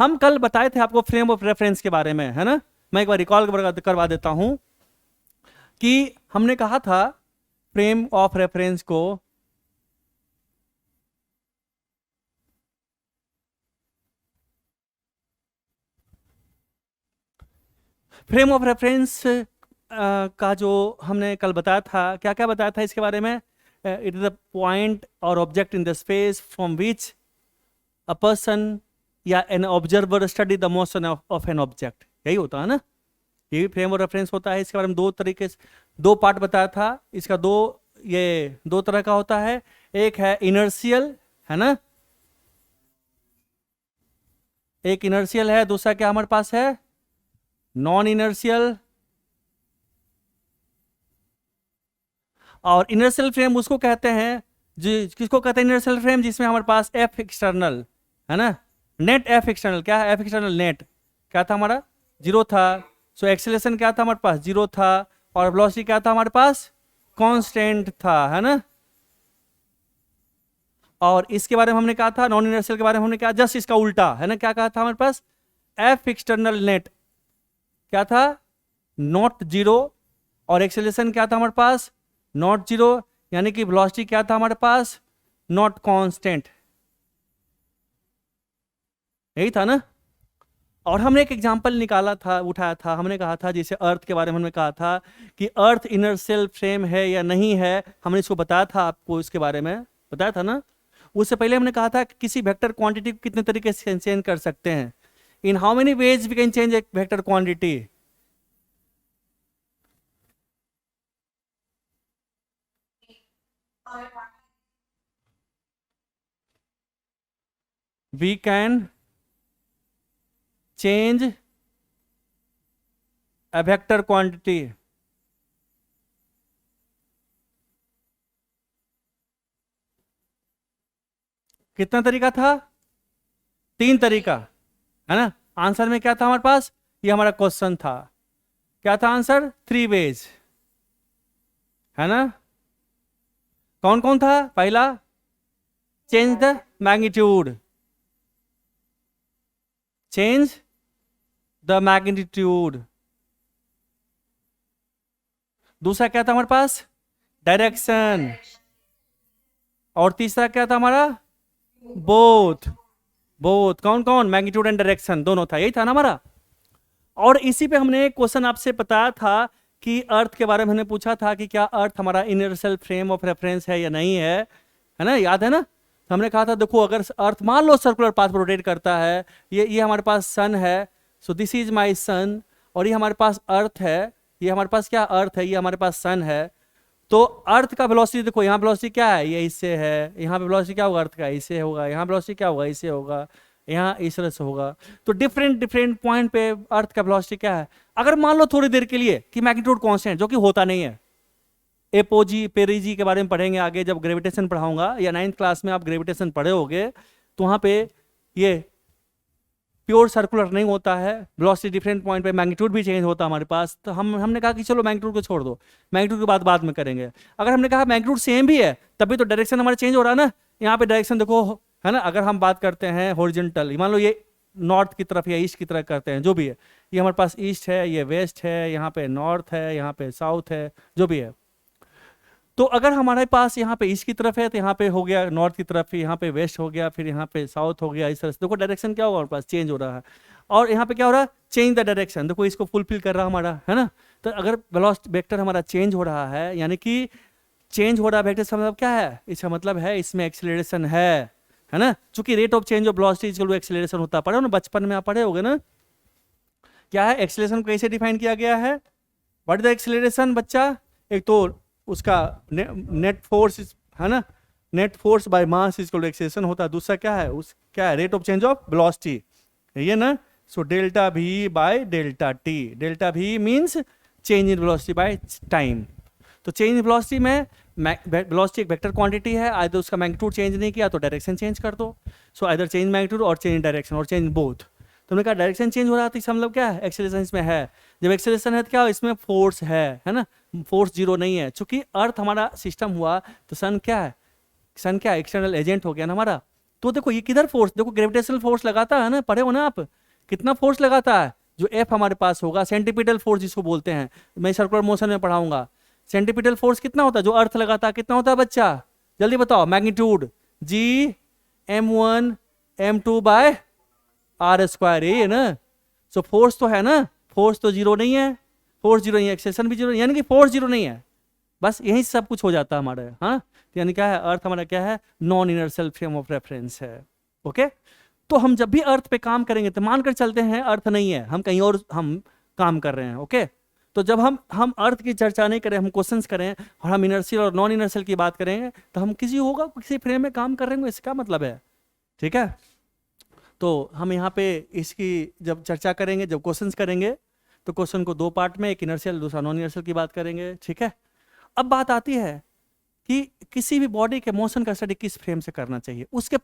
हम कल बताए थे आपको फ्रेम ऑफ रेफरेंस के बारे में, है ना। मैं एक बार रिकॉल करवा देता हूं कि हमने कहा था फ्रेम ऑफ रेफरेंस को फ्रेम ऑफ रेफरेंस का जो हमने कल बताया था, क्या क्या बताया था इसके बारे में। It is a point or object in the space from which a person या an observer study the motion of an object, यही होता है ना। ये भी फ्रेम ऑफ रेफरेंस होता है। इसके बारे में दो तरीके से, दो पार्ट बताया था इसका। ये दो तरह का होता है। एक है इनर्शियल, है ना, एक इनर्शियल है, दूसरा क्या हमारे पास है, नॉन इनर्शियल। और इनर्शियल फ्रेम उसको कहते हैं जी, किसको कहते हैं इनर्शियल फ्रेम, जिसमें हमारे पास एफ एक्सटर्नल, है ना, नेट एफ एक्सटर्नल। क्या है एफ एक्सटर्नल? नेट क्या था हमारा, जीरो था। सो एक्सेलरेशन क्या था हमारे पास, जीरो था। और वेलोसिटी क्या था हमारे पास, कांस्टेंट था, है ना। और इसके बारे में हमने कहा था, नॉन इनर्शियल के बारे में हमने कहा जस्ट इसका उल्टा, है ना। क्या कहा था हमारे पास, एफ एक्सटर्नल नेट क्या था, नॉट जीरो। और एक्सेलरेशन क्या था हमारे पास, नॉट जीरो। यानी कि वेलोसिटी क्या था हमारे पास, नॉट कांस्टेंट, यही था ना। और हमने एक एग्जांपल निकाला था, उठाया था, हमने कहा था जैसे अर्थ के बारे में हमने कहा था कि अर्थ इनर्शियल फ्रेम है या नहीं है। हमने इसको बताया था, आपको इसके बारे में बताया था ना। उससे पहले हमने कहा था कि किसी वेक्टर क्वांटिटी को कितने तरीके से चेंज कर सकते हैं। In how many ways we can change a vector quantity. We can change a vector quantity कितना तरीका था, तीन तरीका, है ना। आंसर में क्या था हमारे पास, ये हमारा क्वेश्चन था, क्या था आंसर, थ्री वेज, है ना। कौन कौन था, पहला change the magnitude, change the magnitude. दूसरा क्या था हमारे पास, डायरेक्शन। और तीसरा क्या था हमारा, बोथ। बोथ कौन कौन, मैग्नीट्यूड एंड डायरेक्शन दोनों था, यही था ना हमारा। और इसी पे हमने एक क्वेश्चन आपसे बताया था कि अर्थ के बारे में हमने पूछा था कि क्या अर्थ हमारा इनर्शियल फ्रेम ऑफ रेफरेंस है या नहीं है ना, याद है ना। तो हमने कहा था देखो अगर अर्थ मान लो सर्कुलर पाथ पर रोटेट करता है, ये हमारे पास सन है, सो दिस इज माई सन। और ये हमारे पास अर्थ है, ये हमारे पास क्या अर्थ है, ये हमारे पास सन है। तो अर्थ का वेलोसिटी देखो, यहाँ वेलोसिटी क्या है, ये इससे है। यहाँ पे वेलोसिटी क्या होगा अर्थ का, इससे होगा। यहाँ वेलोसिटी क्या होगा, इससे होगा। यहाँ इस तरह से होगा। तो डिफरेंट डिफरेंट पॉइंट पे अर्थ का वेलोसिटी क्या है। अगर मान लो थोड़ी देर के लिए कि मैग्नीट्यूड कांस्टेंट, जो कि होता नहीं है। एपोजी पेरिजी के बारे में पढ़ेंगे आगे जब ग्रेविटेशन पढ़ाऊंगा, या 9th क्लास में आप ग्रेविटेशन पढ़े होगे, तो वहाँ पे ये प्योर सर्कुलर नहीं होता है। वेलोसिटी डिफरेंट पॉइंट पे मैग्नीट्यूड भी चेंज होता है हमारे पास। तो हमने कहा कि चलो मैग्नीट्यूड को छोड़ दो, मैग्नीट्यूड की बात बाद में करेंगे। अगर हमने कहा मैग्नीट्यूड सेम भी है, तभी तो डायरेक्शन हमारा चेंज हो रहा है ना। यहाँ पे डायरेक्शन देखो, है ना। अगर हम बात करते हैं हॉरिजॉन्टल, मान लो ये नॉर्थ की तरफ या ईस्ट की तरफ करते हैं, जो भी है, ये हमारे पास ईस्ट है, ये वेस्ट है, यहाँ पे नॉर्थ है, यहाँ पे साउथ है, जो भी है। तो अगर हमारे पास यहाँ पे ईस्ट की तरफ है, तो यहाँ पे हो गया नॉर्थ की तरफ, यहाँ पे वेस्ट हो गया, फिर यहाँ पे साउथ हो गया, इस तरह से देखो डायरेक्शन क्या होगा हमारे पास, चेंज हो रहा है। और यहाँ पे क्या हो रहा है, चेंज द डायरेक्शन, देखो इसको फुलफिल कर रहा हमारा, है ना। तो अगर वेलोसिटी वेक्टर हमारा चेंज हो रहा है, यानी कि चेंज हो रहा है वेक्टर, इसका मतलब क्या है, इसका मतलब है इसमें एक्सेलरेशन है ना। चूंकि rate of change of velocity acceleration होता है, पढ़े हो ना बचपन में, आप पढ़े होगे ना। क्या है एक्सेलरेशन को कैसे डिफाइन किया गया है, व्हाट इज द एक्सेलरेशन बच्चा। एक तो उसका नेट फोर्स, है ना, net force by mass equal to acceleration होता है। दूसरा क्या है, उस क्या है, rate of change of velocity, ये ना। So delta V by delta T, delta V means change in velocity by time. तो चेंज इन वेलोसिटी में वेलोसिटी एक वेक्टर क्वांटिटी है, आइदर उसका मैग्नीट्यूड चेंज नहीं किया तो डायरेक्शन चेंज कर दो। सो आइदर चेंज मैग्नीट्यूड और चेंज डायरेक्शन और चेंज बोथ। तो हमने कहा डायरेक्शन चेंज हो रहा था, इसका मतलब क्या है, एक्सेलरेशन इसमें है। जब एक्सेलरेशन है तो क्या, इसमें फोर्स है ना। फोर्स जीरो नहीं है, चूंकि अर्थ हमारा सिस्टम हुआ तो सन क्या है, सन क्या एक्सटर्नल एजेंट हो गया ना हमारा। तो देखो ये किधर फोर्स, देखो ग्रेविटेशनल फोर्स लगाता है ना, पढ़े हो ना आप, कितना फोर्स लगाता है, जो एफ हमारे पास होगा, सेंटीपिटल फोर्स जिसको बोलते हैं, मैं सर्कुलर मोशन में पढ़ाऊंगा। सेंटीपिटल फोर्स कितना होता है जो अर्थ लगाता है, कितना होता है बच्चा, जल्दी बताओ, मैग्नीट्यूड G m1 m2/r², ये है ना। सो फोर्स तो है ना, फोर्स तो जीरो नहीं है, फोर्स जीरो नहीं है, एक्सेलरेशन भी जीरो नहीं है, यानी कि फोर्स जीरो नहीं है, बस यही सब कुछ हो जाता है हमारे। हाँ, तो यानी क्या है, अर्थ हमारा क्या है, non inertial frame of reference है। ओके, तो हम जब भी अर्थ पे काम करेंगे तो मानकर चलते हैं अर्थ नहीं है, हम कहीं और हम काम कर रहे हैं। ओके, तो जब हम अर्थ की चर्चा नहीं करें, हम क्वेश्चंस करें और हम इनर्शियल और नॉन इनर्शियल की बात करेंगे, तो हम किसी फ्रेम में काम कर रहे हैं, इसका मतलब है। ठीक है, तो हम यहाँ पे इसकी जब चर्चा करेंगे, जब क्वेश्चंस करेंगे, तो क्वेश्चन को दो पार्ट में, एक इनर्शियल दूसरा नॉन इनर्शियल की बात करेंगे। ठीक है, अब बात आती है कि किसी भी बॉडी के मोशन का स्टडी किस फ्रेम से करना चाहिए। उससे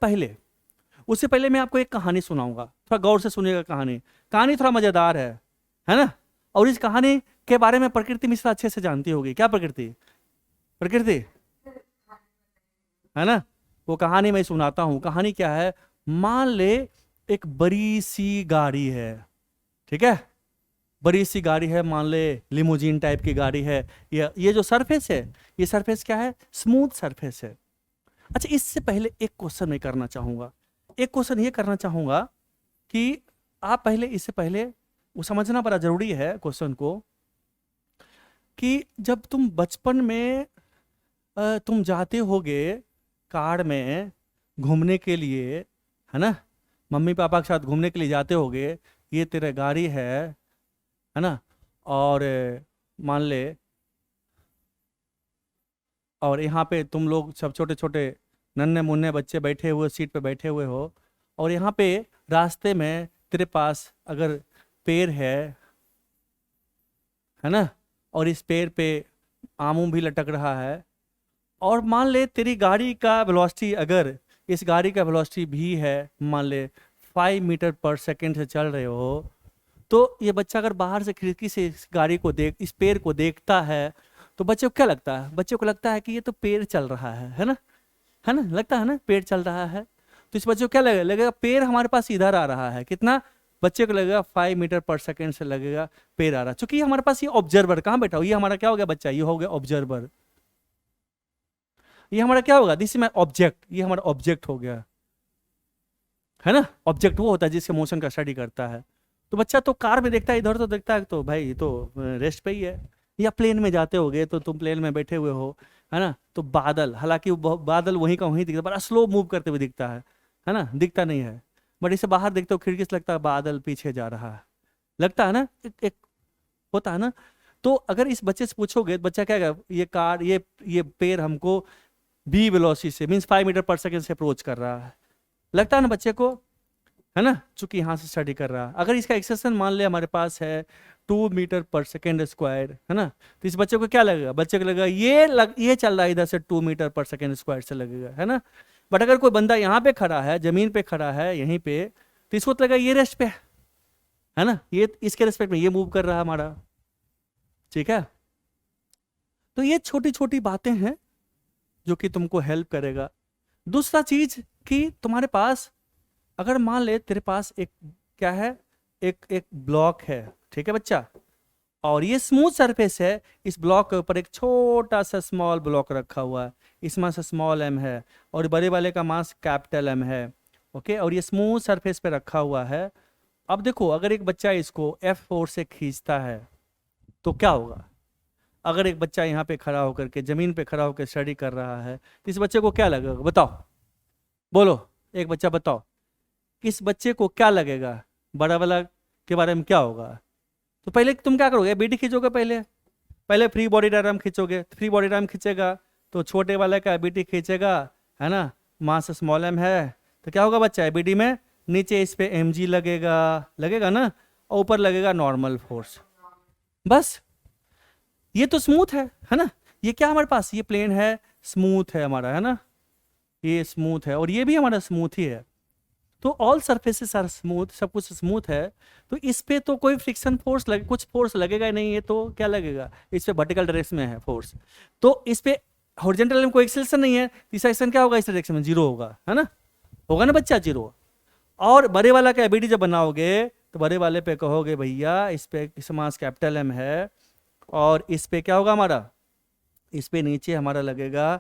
पहले मैं आपको एक कहानी सुनाऊंगा, थोड़ा गौर से सुनिएगा। कहानी थोड़ा मजेदार है ना। और इस कहानी के बारे में प्रकृति मिश्रा अच्छे से जानती होगी। क्या प्रकृति है ना, वो कहानी मैं सुनाता हूं। कहानी क्या है, मान ले एक बड़ी सी गाड़ी है, ठीक है, बड़ी सी गाड़ी है, मान ले लिमोजीन टाइप की गाड़ी है। ये जो सरफेस है, ये सरफेस क्या है, स्मूथ सरफेस है। अच्छा, इससे पहले एक क्वेश्चन मैं करना चाहूंगा, एक क्वेश्चन ये करना चाहूंगा कि आप पहले, इससे पहले वो समझना बड़ा जरूरी है क्वेश्चन को, कि जब तुम बचपन में तुम जाते होगे कार में घूमने के लिए, है ना, मम्मी पापा के साथ घूमने के लिए जाते होगे, ये तेरा गाड़ी है ना, और मान ले, और यहाँ पे तुम लोग सब छोटे छोटे नन्हे मुन्ने बच्चे बैठे हुए सीट पे बैठे हुए हो, और यहाँ पे रास्ते में तेरे पास अगर पेड़ है ना, और इस पेड़ पे आमू भी लटक रहा है, और मान ले तेरी गाड़ी का वेलोसिटी, अगर इस गाड़ी का वेलोसिटी भी है, मान ले 5 मीटर पर सेकेंड से चल रहे हो, तो ये बच्चा अगर बाहर से खिड़की से इस गाड़ी को इस पेड़ को देखता है, तो बच्चे को क्या लगता है, बच्चे को लगता है कि ये तो पेड़ चल रहा है ना, लगता है ना, पेड़ चल रहा है। तो इस बच्चे को क्या लगेगा, पेड़ हमारे पास इधर आ रहा है, कितना, बच्चे को लगेगा 5 मीटर पर सेकेंड से लगेगा पेड़ आ रहा है। चूंकि हमारे पास ये ऑब्जर्वर कहाँ बैठा हो, ये हमारा क्या हो गया बच्चा, ये हो गया ऑब्जर्वर, ये हमारा क्या होगा, दिस इज माय ऑब्जेक्ट, ये हमारा ऑब्जेक्ट हो गया, है ना। ऑब्जेक्ट वो होता है जिसके मोशन का स्टडी करता है। तो बच्चा तो कार में देखता है, इधर तो देखता है, तो भाई ये तो रेस्ट पे ही है। या प्लेन में जाते होगे, तो तुम प्लेन में बैठे हुए हो, है ना, तो बादल, हालांकि बादल वहीं का वहीं दिखता है, बड़ा स्लो मूव करते हुए दिखता है ना, दिखता नहीं है, बट इसे बाहर देखते हो खिड़की से, लगता है बादल पीछे जा रहा है, लगता है ना, एक होता है ना। तो अगर इस बच्चे से पूछोगे, बच्चा क्या कहेगा, ये कार, ये पेड़ हमको बी वेलोसिटी से, मीन्स 5 मीटर पर सेकेंड से अप्रोच कर रहा है, लगता है ना बच्चे को, है ना, चूंकि यहाँ से स्टडी कर रहा है। अगर इसका एक्सेशन मान ले हमारे पास है 2 मीटर पर सेकेंड स्क्वायर, है ना, तो इस बच्चे को क्या लगेगा, बच्चे को लगेगा ये चल रहा है इधर से 2 मीटर पर सेकेंड स्क्वायर से लगेगा, है ना। बट अगर कोई बंदा यहाँ पे खड़ा है, जमीन पे खड़ा है यहीं पे, तो इसको तो लगेगा ये रेस्ट पे है ना, ये इसके रेस्पेक्ट में ये मूव कर रहा है हमारा। ठीक है, तो ये छोटी छोटी बातें हैं जो कि तुमको हेल्प करेगा। दूसरा चीज कि तुम्हारे पास, अगर मान ले तेरे पास एक क्या है, एक ब्लॉक है, ठीक है बच्चा, और ये स्मूथ सरफेस है, इस ब्लॉक के ऊपर एक छोटा सा स्मॉल ब्लॉक रखा हुआ है, इसमें से स्मॉल m है, और बड़े वाले का मास कैपिटल M है। ओके, और ये स्मूथ सरफेस पे रखा हुआ है। अब देखो, अगर एक बच्चा इसको F4 से खींचता है तो क्या होगा। अगर एक बच्चा यहाँ पे खड़ा होकर के, जमीन पे खड़ा होकर स्टडी कर रहा है, तो इस बच्चे को क्या लगेगा, बताओ, बोलो, एक बच्चा बताओ, इस बच्चे को क्या लगेगा, बड़ा वाला के बारे में क्या होगा। तो पहले तुम क्या करोगे, बीडी खींचोगे, पहले फ्री बॉडी डायग्राम खींचोगे, फ्री बॉडी डायग्राम खींचेगा तो छोटे वाले का बीडी खींचेगा, है ना, मास स्मॉल m है, तो क्या होगा बच्चा, बीडी में नीचे इस पे mg लगेगा ना, और ऊपर लगेगा नॉर्मल फोर्स। बस, ये तो स्मूथ है ना, ये क्या हमारे पास, ये प्लेन है, स्मूथ है हमारा, है ना, ये स्मूथ है, और ये भी हमारा स्मूथ ही है। तो ऑल सरफेसेस आर स्मूथ, सब कुछ स्मूथ है, तो इस पे तो कोई फ्रिक्शन फोर्स कुछ फोर्स लगेगा ही नहीं, है तो क्या लगेगा, इस पे वर्टिकल डायरेक्शन में है फोर्स, तो इस पे हॉरिजॉन्टल में कोई एक्सेलरेशन नहीं है, तीसरा एक्सेलरेशन क्या होगा, इस डायरेक्शन में जीरो होगा, है ना। होगा ना बच्चा, जीरो। और बड़े वाला का एबीडी जब बनाओगे तो बड़े वाले पे कहोगे भैया इस पे इस मास कैपिटल एम है, और इस पे क्या होगा हमारा, इस पे नीचे हमारा लगेगा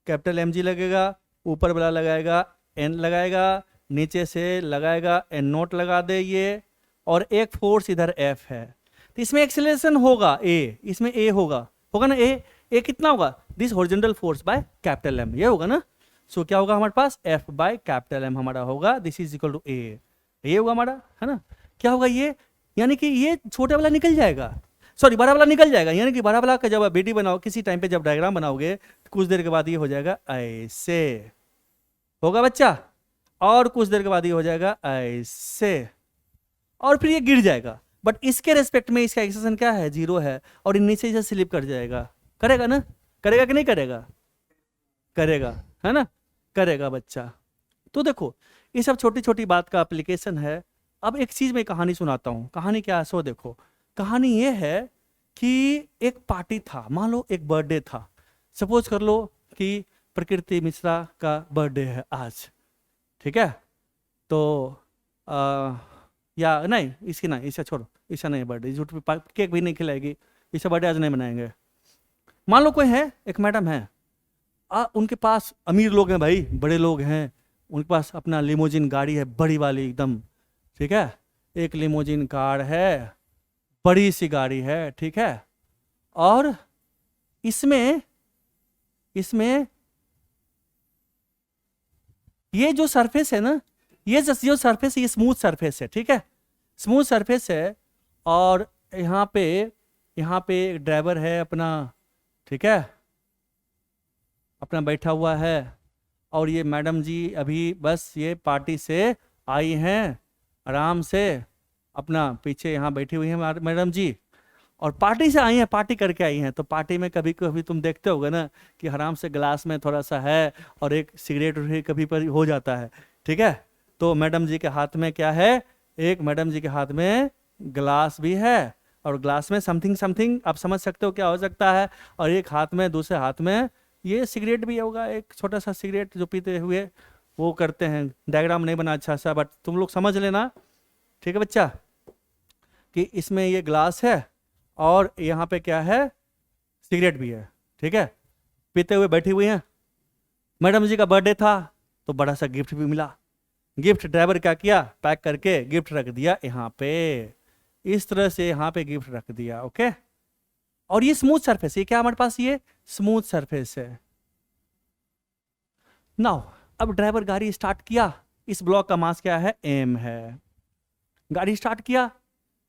कैपिटल एम जी लगेगा, ऊपर वाला लगाएगा एन लगाएगा, नीचे से लगाएगा एन नोट लगा दे ये, और एक फोर्स इधर एफ है। तो इसमें एक्सेलरेशन होगा ए, इसमें ए होगा, होगा ना ए कितना होगा, this horizontal force by capital M, ये होगा ना। सो क्या होगा हमारे पास, एफ बाय कैपिटल एम हमारा होगा, this is equal to A, ये होगा हमारा, है ना। क्या होगा ये, यानी कि ये छोटा वाला निकल जाएगा, सॉरी बड़ा वाला निकल जाएगा, यानी कि बड़ा वाला का जब बीडी बनाओ किसी टाइम पे, जब डायग्राम बनाओगे तो कुछ देर के बाद ये हो जाएगा ऐसे, होगा बच्चा, और कुछ देर के बाद ये हो जाएगा ऐसे, और फिर ये गिर जाएगा। बट इसके रेस्पेक्ट में इसका एक्सेशन क्या है, जीरो है, और ये नीचे से स्लिप कर जाएगा, करेगा ना, करेगा कि नहीं करेगा, करेगा, है ना, करेगा बच्चा। तो देखो ये सब छोटी छोटी बात का एप्लीकेशन है। अब एक चीज में कहानी सुनाता हूँ, कहानी क्या है सो देखो, कहानी ये है कि एक पार्टी था, मान लो एक बर्थडे था, सपोज कर लो कि प्रकृति मिश्रा का बर्थडे है आज, ठीक है। तो या नहीं इसकी नहीं, इसे छोड़ो, इसका नहीं बर्थडे, झूठ पे केक भी नहीं खिलाएगी, इसे बर्थडे आज नहीं मनाएंगे। मान लो कोई है, एक मैडम है, उनके पास अमीर लोग हैं भाई, बड़े लोग हैं, उनके पास अपना लिमोजिन गाड़ी है बड़ी वाली एकदम, ठीक है, एक लिमोजिन कार है, बड़ी सी गाड़ी है, ठीक है। और इसमें ये जो सरफेस है ना, ये जो सरफेस है ये स्मूथ सरफेस है, ठीक है, स्मूथ सरफेस है। और यहाँ पे एक ड्राइवर है अपना, ठीक है, अपना बैठा हुआ है, और ये मैडम जी अभी बस ये पार्टी से आई हैं, आराम से अपना पीछे यहाँ बैठी हुई हैं मैडम जी, और पार्टी से आई हैं, पार्टी करके आई हैं। तो पार्टी में कभी कभी तुम देखते होगे ना कि आराम से ग्लास में थोड़ा सा है, और एक सिगरेट भी कभी पर हो जाता है, ठीक है। तो मैडम जी के हाथ में क्या है, एक मैडम जी के हाथ में ग्लास भी है, और ग्लास में समथिंग आप समझ सकते हो क्या हो सकता है, और एक हाथ में, दूसरे हाथ में ये सिगरेट भी होगा, एक छोटा सा सिगरेट जो पीते हुए वो करते हैं। डायग्राम नहीं बना अच्छा सा, बट तुम लोग समझ लेना, ठीक है बच्चा, कि इसमें ये ग्लास है और यहाँ पे क्या है, सिगरेट भी है, ठीक है, पीते हुए बैठी हुई हैं। मैडम जी का बर्थडे था तो बड़ा सा गिफ्ट भी मिला, गिफ्ट ड्राइवर क्या किया, पैक करके गिफ्ट रख दिया यहाँ पे, इस तरह से यहाँ पे गिफ्ट रख दिया, ओके। और ये स्मूथ सरफेस, ये क्या हमारे पास, ये स्मूथ सरफेस है। नाउ अब ड्राइवर गाड़ी स्टार्ट किया, इस ब्लॉक का मास क्या है, एम है, गाड़ी स्टार्ट किया,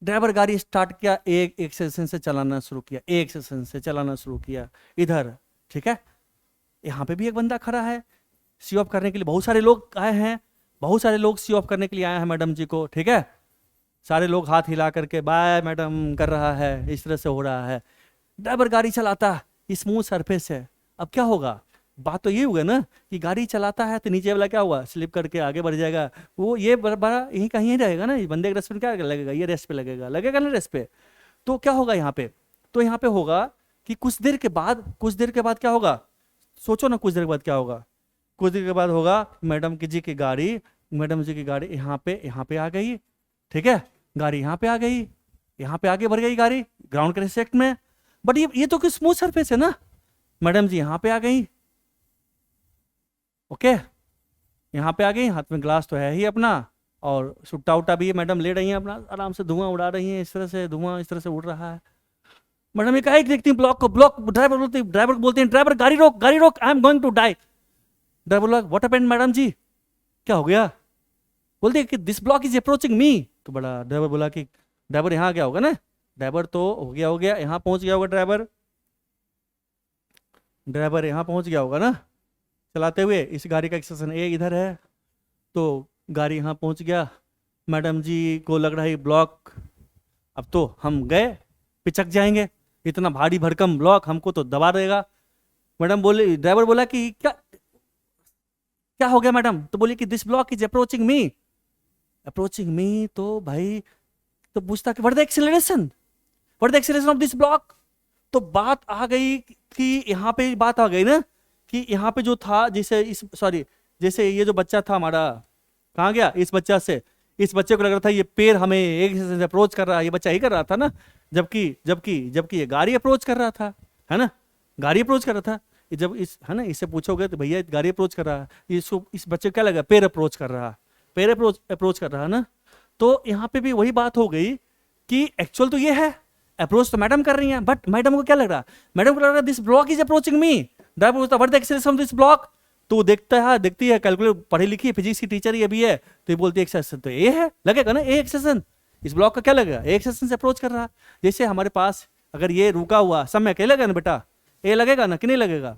ड्राइवर गाड़ी स्टार्ट किया, एक एक्सेलेरेशन से चलाना शुरू किया, एक एक्सेलेरेशन से चलाना शुरू किया इधर, ठीक है। यहाँ पे भी एक बंदा खड़ा है, सी ऑफ करने के लिए बहुत सारे लोग आए हैं, बहुत सारे लोग सी ऑफ करने के लिए आए हैं मैडम जी को, ठीक है। सारे लोग हाथ हिला करके बाय मैडम कर रहा है, इस तरह से हो रहा है। ड्राइवर गाड़ी चलाता है, स्मूथ सरफेस है। अब क्या होगा, बात तो ये हुआ ना कि गाड़ी चलाता है तो नीचे वाला क्या हुआ, स्लिप करके आगे बढ़ जाएगा, वो ये बड़ा यहीं कहीं रहेगा ना, बंदे के रेस्ट पे क्या लगेगा, ये रेस्ट पे लगेगा ना रेस्ट पे। तो क्या होगा यहाँ पे, तो यहाँ पे होगा कि कुछ देर के बाद क्या होगा, सोचो ना, कुछ देर के बाद क्या होगा, कुछ देर के बाद होगा मैडम जी की गाड़ी यहाँ पे आ गई, ठीक है, गाड़ी यहाँ पे आ गई, यहाँ पे आगे बढ़ गई गाड़ी ग्राउंड के रेस्पेक्ट में। बट ये तो कि स्मूथ सरफेस है ना, मैडम जी यहाँ पे आ गई, ओके, यहाँ पे आ गई, हाथ में ग्लास तो है ही अपना, और सुट्टा उट्टा भी मैडम ले रही हैं अपना, आराम से धुआं उड़ा रही हैं, इस तरह से धुआं इस तरह से उड़ रहा है। मैडम ये कहा देखती हैं ब्लॉक ड्राइवर बोलते हैं ड्राइवर गाड़ी रोक, I am going to die. Driver बोला व्हाट हैपेंड मैडम जी, क्या हो गया, बोलते कि this block is approaching me. तो बड़ा ड्राइवर बोला कि ड्राइवर यहाँ गया होगा ना, ड्राइवर तो हो गया यहाँ पहुंच गया होगा, ड्राइवर यहाँ पहुंच गया होगा ना चलाते हुए, इस गाड़ी का एक्सेशन ए इधर है, तो गाड़ी यहाँ पहुंच गया, मैडम जी को लग रहा है ब्लॉक अब तो हम गए, पिचक जाएंगे, इतना भारी भरकम ब्लॉक हमको तो दबा देगा। मैडम बोले, ड्राइवर बोला कि क्या हो गया मैडम, तो बोली कि this block is approaching me. तो भाई तो पूछता कि what the acceleration of this block. तो बात आ गई कि यहाँ पे बात आ गई ना कि यहाँ पे जो था, जैसे ये जो बच्चा था हमारा, कहाँ गया? इस बच्चा से। इस बच्चे को लग रहा था ये पेड़ हमें एक से अप्रोच कर रहा है, ये बच्चा ही कर रहा था ना, जबकि जबकि जबकि ये गाड़ी अप्रोच कर रहा था, है ना, गाड़ी अप्रोच कर रहा था। ये जब इस, है ना, इससे पूछोगे तो भैया गाड़ी अप्रोच कर रहा है, इसको, इस बच्चे को क्या लगा? पेड़ अप्रोच कर रहा है, पेड़ अप्रोच कर रहा है ना। तो यहाँ पे भी वही बात हो गई कि एक्चुअल तो ये है, अप्रोच तो मैडम कर रही हैं, बट मैडम को क्या लग रहा? मैडम को लग रहा this block is approaching me, what the acceleration of this block. तो देखता है, देखती है, कैलकुलेट, पढ़ी लिखी फिजिक्स की टीचर ये भी है, तो ये बोलती है एक्सेलरेशन तो ए है, लगेगा ना ए एक्सेलरेशन, इस ब्लॉक का क्या लगेगा? ए एक्सेलरेशन से अप्रोच कर रहा है। जैसे हमारे पास अगर ये रुका हुआ समय क्या लगेगा ना बेटा? ए लगेगा ना कि नहीं लगेगा?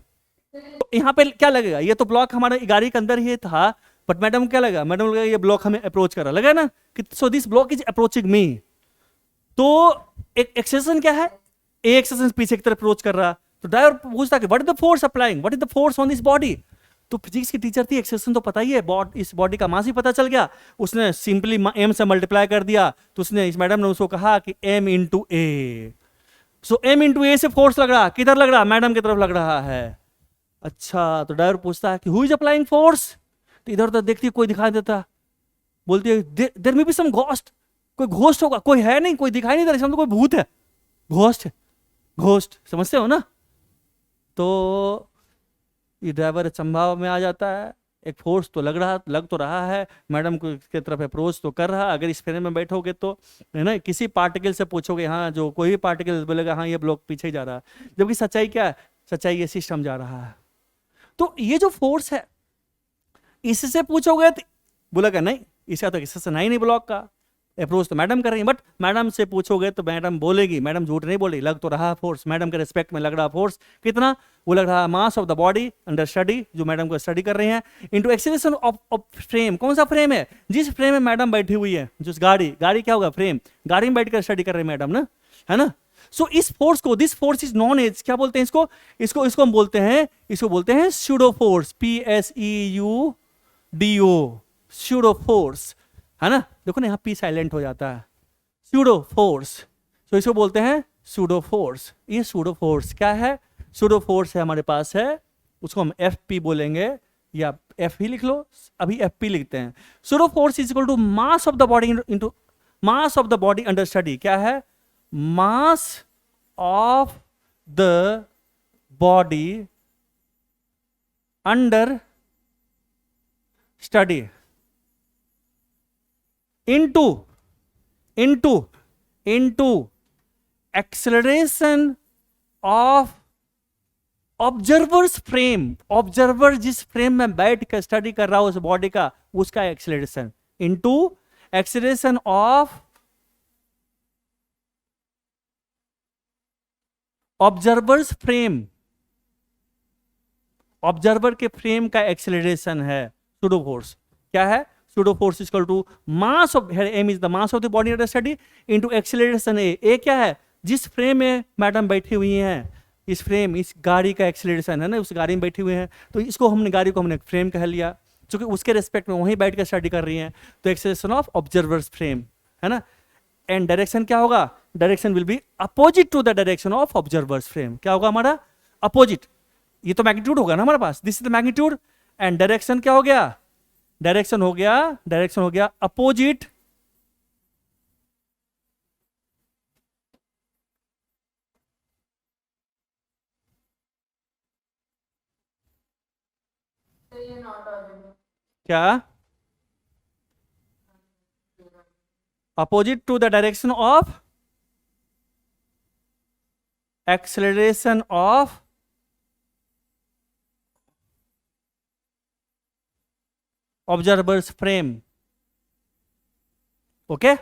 तो यहाँ पे क्या लगेगा? ये तो ब्लॉक हमारे गाड़ी के अंदर ही था, बट मैडम क्या लगा? मैडम लगा ये ब्लॉक हमें अप्रोच कर रहा, लगा ना कि so this block is approaching me. तो एक एक्सेलरेशन क्या है? ए एक्सेलरेशन पीछे की तरफ अप्रोच कर रहा। तो ड्राइवर पूछता कि what is the force applying, what is the force on this body. तो फिजिक्स की टीचर थी, एक्सेलरेशन तो पता ही है, इस बॉडी का मास ही पता चल गया, उसने सिंपली एम से मल्टीप्लाई कर दिया। तो उसने, इस मैडम ने उसको कहा कि एम इंटू ए। सो एम इंटू ए से फोर्स लग रहा, किधर लग रहा? मैडम की तरफ लग रहा है। अच्छा, तो ड्राइवर पूछता है कि हु इज अप्लाइंग फोर्स। तो इधर उधर देखती है, कोई दिखाई देता, बोलती है there may be some ghost, कोई घोस्ट होगा, कोई है नहीं, कोई दिखाई नहीं दे रहा, समझो कोई भूत है, घोस्ट है, घोस्ट, समझते हो ना। तो ये ड्राइवर अचंभा में आ जाता है, एक फोर्स तो लग तो रहा है, मैडम को की तरफ अप्रोच तो कर रहा। अगर इस फ्रेम में बैठोगे तो, है ना, किसी पार्टिकल से पूछोगे, हाँ, जो कोई भी पार्टिकल बोलेगा हाँ ये ब्लॉक पीछे ही जा रहा है, जबकि सच्चाई क्या है? सच्चाई ये सिस्टम जा रहा है। तो ये जो फोर्स है, इससे पूछोगे तो बोलेगा नहीं, इसका तो एक्सेसन है ही नहीं ब्लॉक का, अप्रोच तो मैडम कर रही है। बट मैडम से पूछोगे तो मैडम बोलेगी, मैडम झूठ नहीं बोलेगी, लग तो रहा फोर्स, मैडम के रिस्पेक्ट में लग रहा फोर्स कितना? वो लग रहा मास of the body under study, जो मैडम को स्टडी कर रहे हैं, इनटू एक्सेलरेशन ऑफ फ्रेम। कौन सा फ्रेम है? जिस फ्रेम में मैडम बैठी हुई है, जिस गाड़ी क्या होगा? फ्रेम, गाड़ी में बैठकर स्टडी कर रहे हैं मैडम ना, है ना। सो इस फोर्स को, this force is known as, क्या बोलते हैं इसको? इसको हम बोलते हैं pseudo force, PSEUDO, pseudo force, है ना। देखो ना यहाँ पी साइलेंट हो जाता है, स्यूडो फोर्स। तो इसको बोलते हैं स्यूडो फोर्स। ये स्यूडो फोर्स क्या है? स्यूडो फोर्स है, हमारे पास है, उसको हम FP बोलेंगे, या F ही लिख लो, अभी FP लिखते हैं। Pseudo force is equal to mass of the body into mass of the body under study. क्या है? Mass of the body under study into acceleration of observer's frame. Observer जिस frame में बैठ कर स्टडी कर रहा हो उस बॉडी का, उसका acceleration, into acceleration of observer's frame. Observer के फ्रेम का एक्सेलरेशन है सूडो फोर्स। क्या है? Pseudo force equal to mass of, M is the mass of the body under study into acceleration A क्या है? जिस फ्रेम में मैडम बैठी हुई हैं, इस फ्रेम, इस गाड़ी का एक्सेलरेशन है ना, उस गाड़ी में बैठी हुई हैं, तो इसको हमने, गाड़ी को हमने फ्रेम कह लिया, क्योंकि उसके रेस्पेक्ट में वहीं बैठ कर स्टडी कर रही हैं, तो एक्सेलरेशन ऑफ ऑब्जर्वर्स फ्रेम, है ना। एंड डायरेक्शन क्या होगा? Direction will be opposite to the direction of observer's frame. क्या होगा हमारा? अपोजिट। ये तो मैग्नीट्यूड होगा ना हमारे पास, this is the magnitude, and direction क्या हो गया? डायरेक्शन हो गया अपोजिट क्या? Opposite to the direction of acceleration of observer's frame. Okay,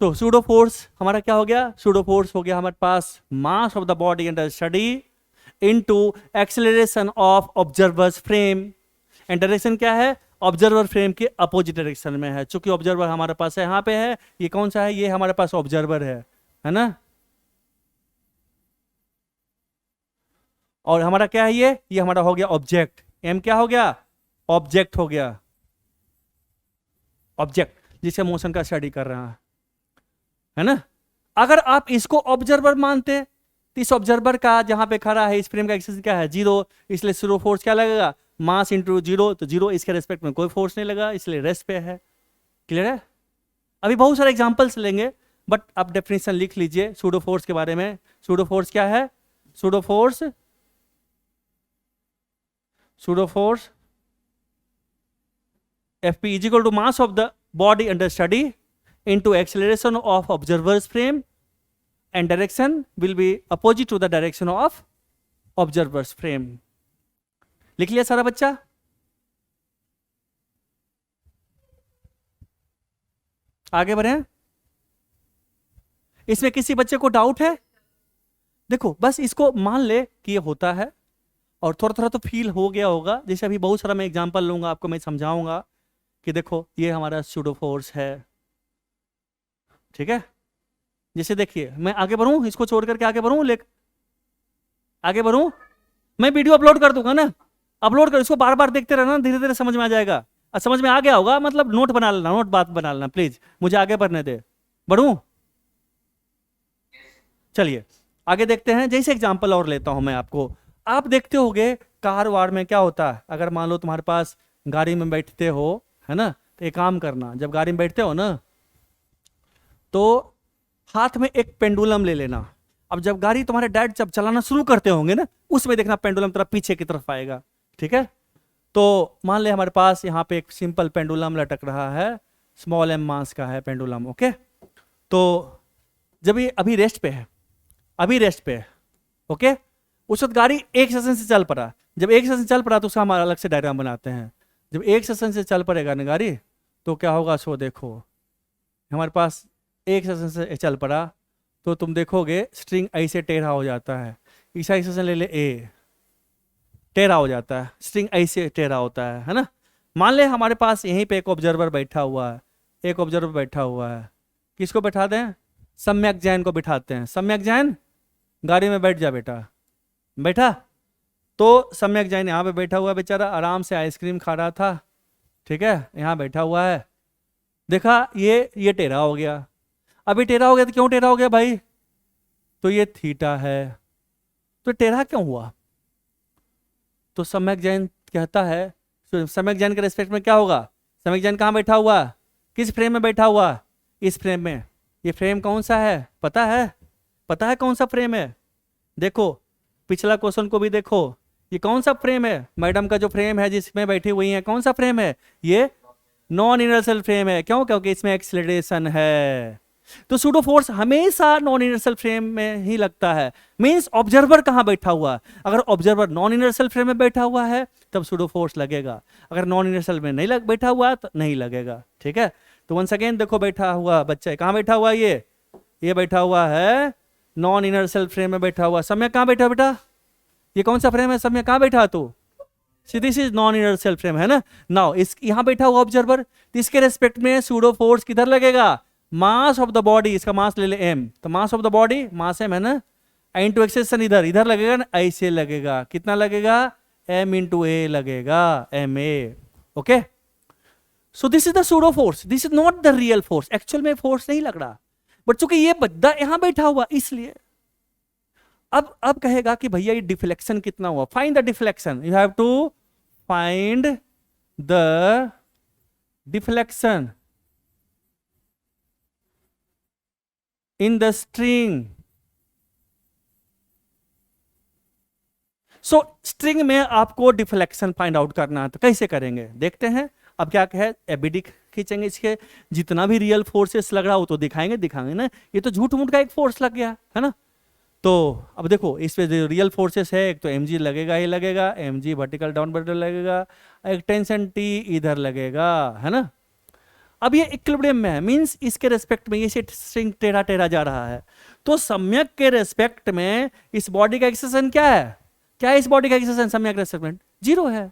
तो सूडो फोर्स हमारा क्या हो गया? सूडो फोर्स हो गया हमारे पास mass of the body under study into acceleration of observer's frame, and direction क्या है? ऑब्जर्वर फ्रेम के अपोजिट डायरेक्शन में है। चूंकि ऑब्जर्वर हमारे पास है, यहाँ पे है, ये कौन सा है? ये हमारे पास ऑब्जर्वर है ना। और हमारा क्या है? ये हमारा हो गया ऑब्जेक्ट। एम क्या हो गया? ऑब्जेक्ट हो गया, ऑब्जेक्ट जिससे मोशन का स्टडी कर रहा है ना। अगर आप इसको ऑब्जर्वर मानते तो इस ऑब्जर्वर का जहां पे खड़ा है, इस फ्रेम का एक्सेस क्या है? 0, इसलिए सूडो फोर्स क्या लगेगा? मास इंटू जीरो, तो जीरो, इसके रेस्पेक्ट में कोई फोर्स नहीं लगा, इसलिए रेस्ट पे है। क्लियर है? अभी बहुत सारे एग्जांपल्स लेंगे, बट आप डेफिनेशन लिख लीजिए सूडो फोर्स के बारे में। सूडो फोर्स क्या है? Pseudo force Fp is equal to mass of the body under study into acceleration of observer's frame, and direction will be opposite to the direction of observer's frame. लिख लिया सारा बच्चा? आगे बढ़े? इसमें किसी बच्चे को डाउट है? देखो बस इसको मान ले कि ये होता है, और थोड़ा थोड़ा तो फील हो गया होगा। जैसे अभी बहुत सारा मैं एग्जांपल लूंगा, आपको मैं समझाऊंगा कि देखो ये हमारा सूडो फोर्स है, ठीक है। जैसे देखिए मैं आगे बढ़ूं, इसको छोड़ करके आगे बढ़ूं, आगे बढ़ूं, मैं वीडियो अपलोड कर दूंगा ना, अपलोड कर, इसको बार बार देखते रहना, धीरे धीरे समझ में आ जाएगा। समझ में आ गया होगा, मतलब नोट बना लेना, नोट बात बना लेना प्लीज, मुझे आगे बढ़ने दे। बढ़ूं? चलिए आगे देखते हैं। जैसे एग्जांपल और लेता हूं मैं आपको, आप देखते होगे कार वार में क्या होता है, अगर मान लो तुम्हारे पास गाड़ी में बैठते हो, है ना, तो एक काम करना, जब गाड़ी में बैठते हो ना, तो हाथ में एक पेंडुलम ले लेना। अब जब गाड़ी तुम्हारे डैड जब चलाना शुरू करते होंगे ना, उसमें देखना पेंडुलम तरफ पीछे की तरफ आएगा, ठीक है। तो मान ले हमारे पास यहाँ पे एक सिंपल पेंडुलम लटक रहा है, स्मॉल एम मास का है पेंडुलम, ओके। तो जब ये अभी रेस्ट पे है, ओके, उस वक्त गाड़ी एक सेशन से चल पड़ा। जब एक सेशन चल पड़ा तो उसका हमारा अलग से डायग्राम बनाते हैं। जब एक सेशन से चल पड़ेगा ना गाड़ी, तो क्या होगा, सो देखो हमारे पास एक सेशन से चल पड़ा, तो तुम देखोगे स्ट्रिंग ऐसे टेढ़ा हो जाता है। ऐसा सेशन ले ले, ए टेढ़ा हो जाता है, स्ट्रिंग ऐसे टेढ़ा होता है ना। मान ले हमारे पास यहीं पे एक ऑब्जर्वर बैठा हुआ है, किसको बैठा दें? सम्यक जैन को बिठाते हैं। सम्यक जैन गाड़ी में बैठ जा बेटा, बैठा। तो सम्यक जैन यहाँ पे बैठा हुआ बेचारा, आराम से आइसक्रीम खा रहा था, ठीक है, यहाँ बैठा हुआ है। देखा ये टेढ़ा हो गया। अभी टेढ़ा हो गया तो क्यों टेढ़ा हो गया भाई? तो ये थीटा है, तो टेढ़ा क्यों हुआ? तो सम्यक जैन कहता है, सम्यक जैन के रेस्पेक्ट में क्या होगा? सम्यक जैन कहाँ बैठा हुआ? किस फ्रेम में बैठा हुआ? इस फ्रेम में। ये फ्रेम कौन सा है पता है कौन सा फ्रेम है? देखो पिछला क्वेश्चन को भी देखो, ये कौन सा फ्रेम है? मैडम का जो फ्रेम है जिसमें बैठी हुई है, कौन सा फ्रेम है? ये नॉन इनर्शियल फ्रेम है। क्यों? क्योंकि इसमें एक्सीलरेशन है। तो सूडो फोर्स हमेशा नॉन इनर्शियल फ्रेम में ही लगता है। मींस ऑब्जर्वर कहाँ बैठा हुआ? अगर ऑब्जर्वर नॉन इनर्शियल फ्रेम में बैठा हुआ है तब सूडो फोर्स लगेगा, अगर नॉन इनर्शियल में नहीं बैठा हुआ तो नहीं लगेगा, ठीक है। तो वंस अगेन देखो बैठा हुआ बच्चा कहाँ बैठा हुआ? ये बैठा हुआ है नॉन इनर्शियल फ्रेम में बैठा हुआ। समय कहाँ बैठा बेटा? ये कौन सा फ्रेम है? समय कहाँ बैठा? तो this is non inertial frame, है ना। नाउ इस यहाँ बैठा हुआ ऑब्जर्वर, इसके रेस्पेक्ट में सूडो फोर्स किधर लगेगा? मास ऑफ द बॉडी, इसका मास ले ले m, तो मास of the body mass m है ना, इंटू एक्सेशन इधर लगेगा ना, ऐसे लगेगा। कितना लगेगा? m इंटू a लगेगा, ma, okay. So this is the pseudo force, this is not the real force. Actual में फोर्स नहीं लग रहा, बट चूंकि ये बद्दा यहां बैठा हुआ इसलिए। अब कहेगा कि भैया ये डिफ्लेक्शन कितना हुआ? Find the deflection, you have to find the deflection in the string. So string में आपको डिफ्लेक्शन फाइंड आउट करना है, तो कैसे करेंगे देखते हैं। अब क्या है, एबीडी खींचेंगे, इसके जितना भी रियल फोर्सेस लग रहा हो तो दिखाएंगे ना, ये तो झूठ मूठ का एक फोर्स लग गया है ना। तो अब देखो इस पे जो रियल फोर्सेस है, एक तो mg लगेगा, ये लगेगा mg वर्टिकल डाउन वर्टिकल लगेगा, एक टेंशन t इधर लगेगा, है ना। अब ये इक्विलिब्रियम में है, मींस इसके रेस्पेक्ट में ये स्ट्रिंग टेढ़ा टेढ़ा जा रहा है, तो सम्यक के रेस्पेक्ट में इस बॉडी का एक्सेशन क्या है? क्या है इस बॉडी का एक्सेशन सम्यक रेस्पेक्ट में? जीरो है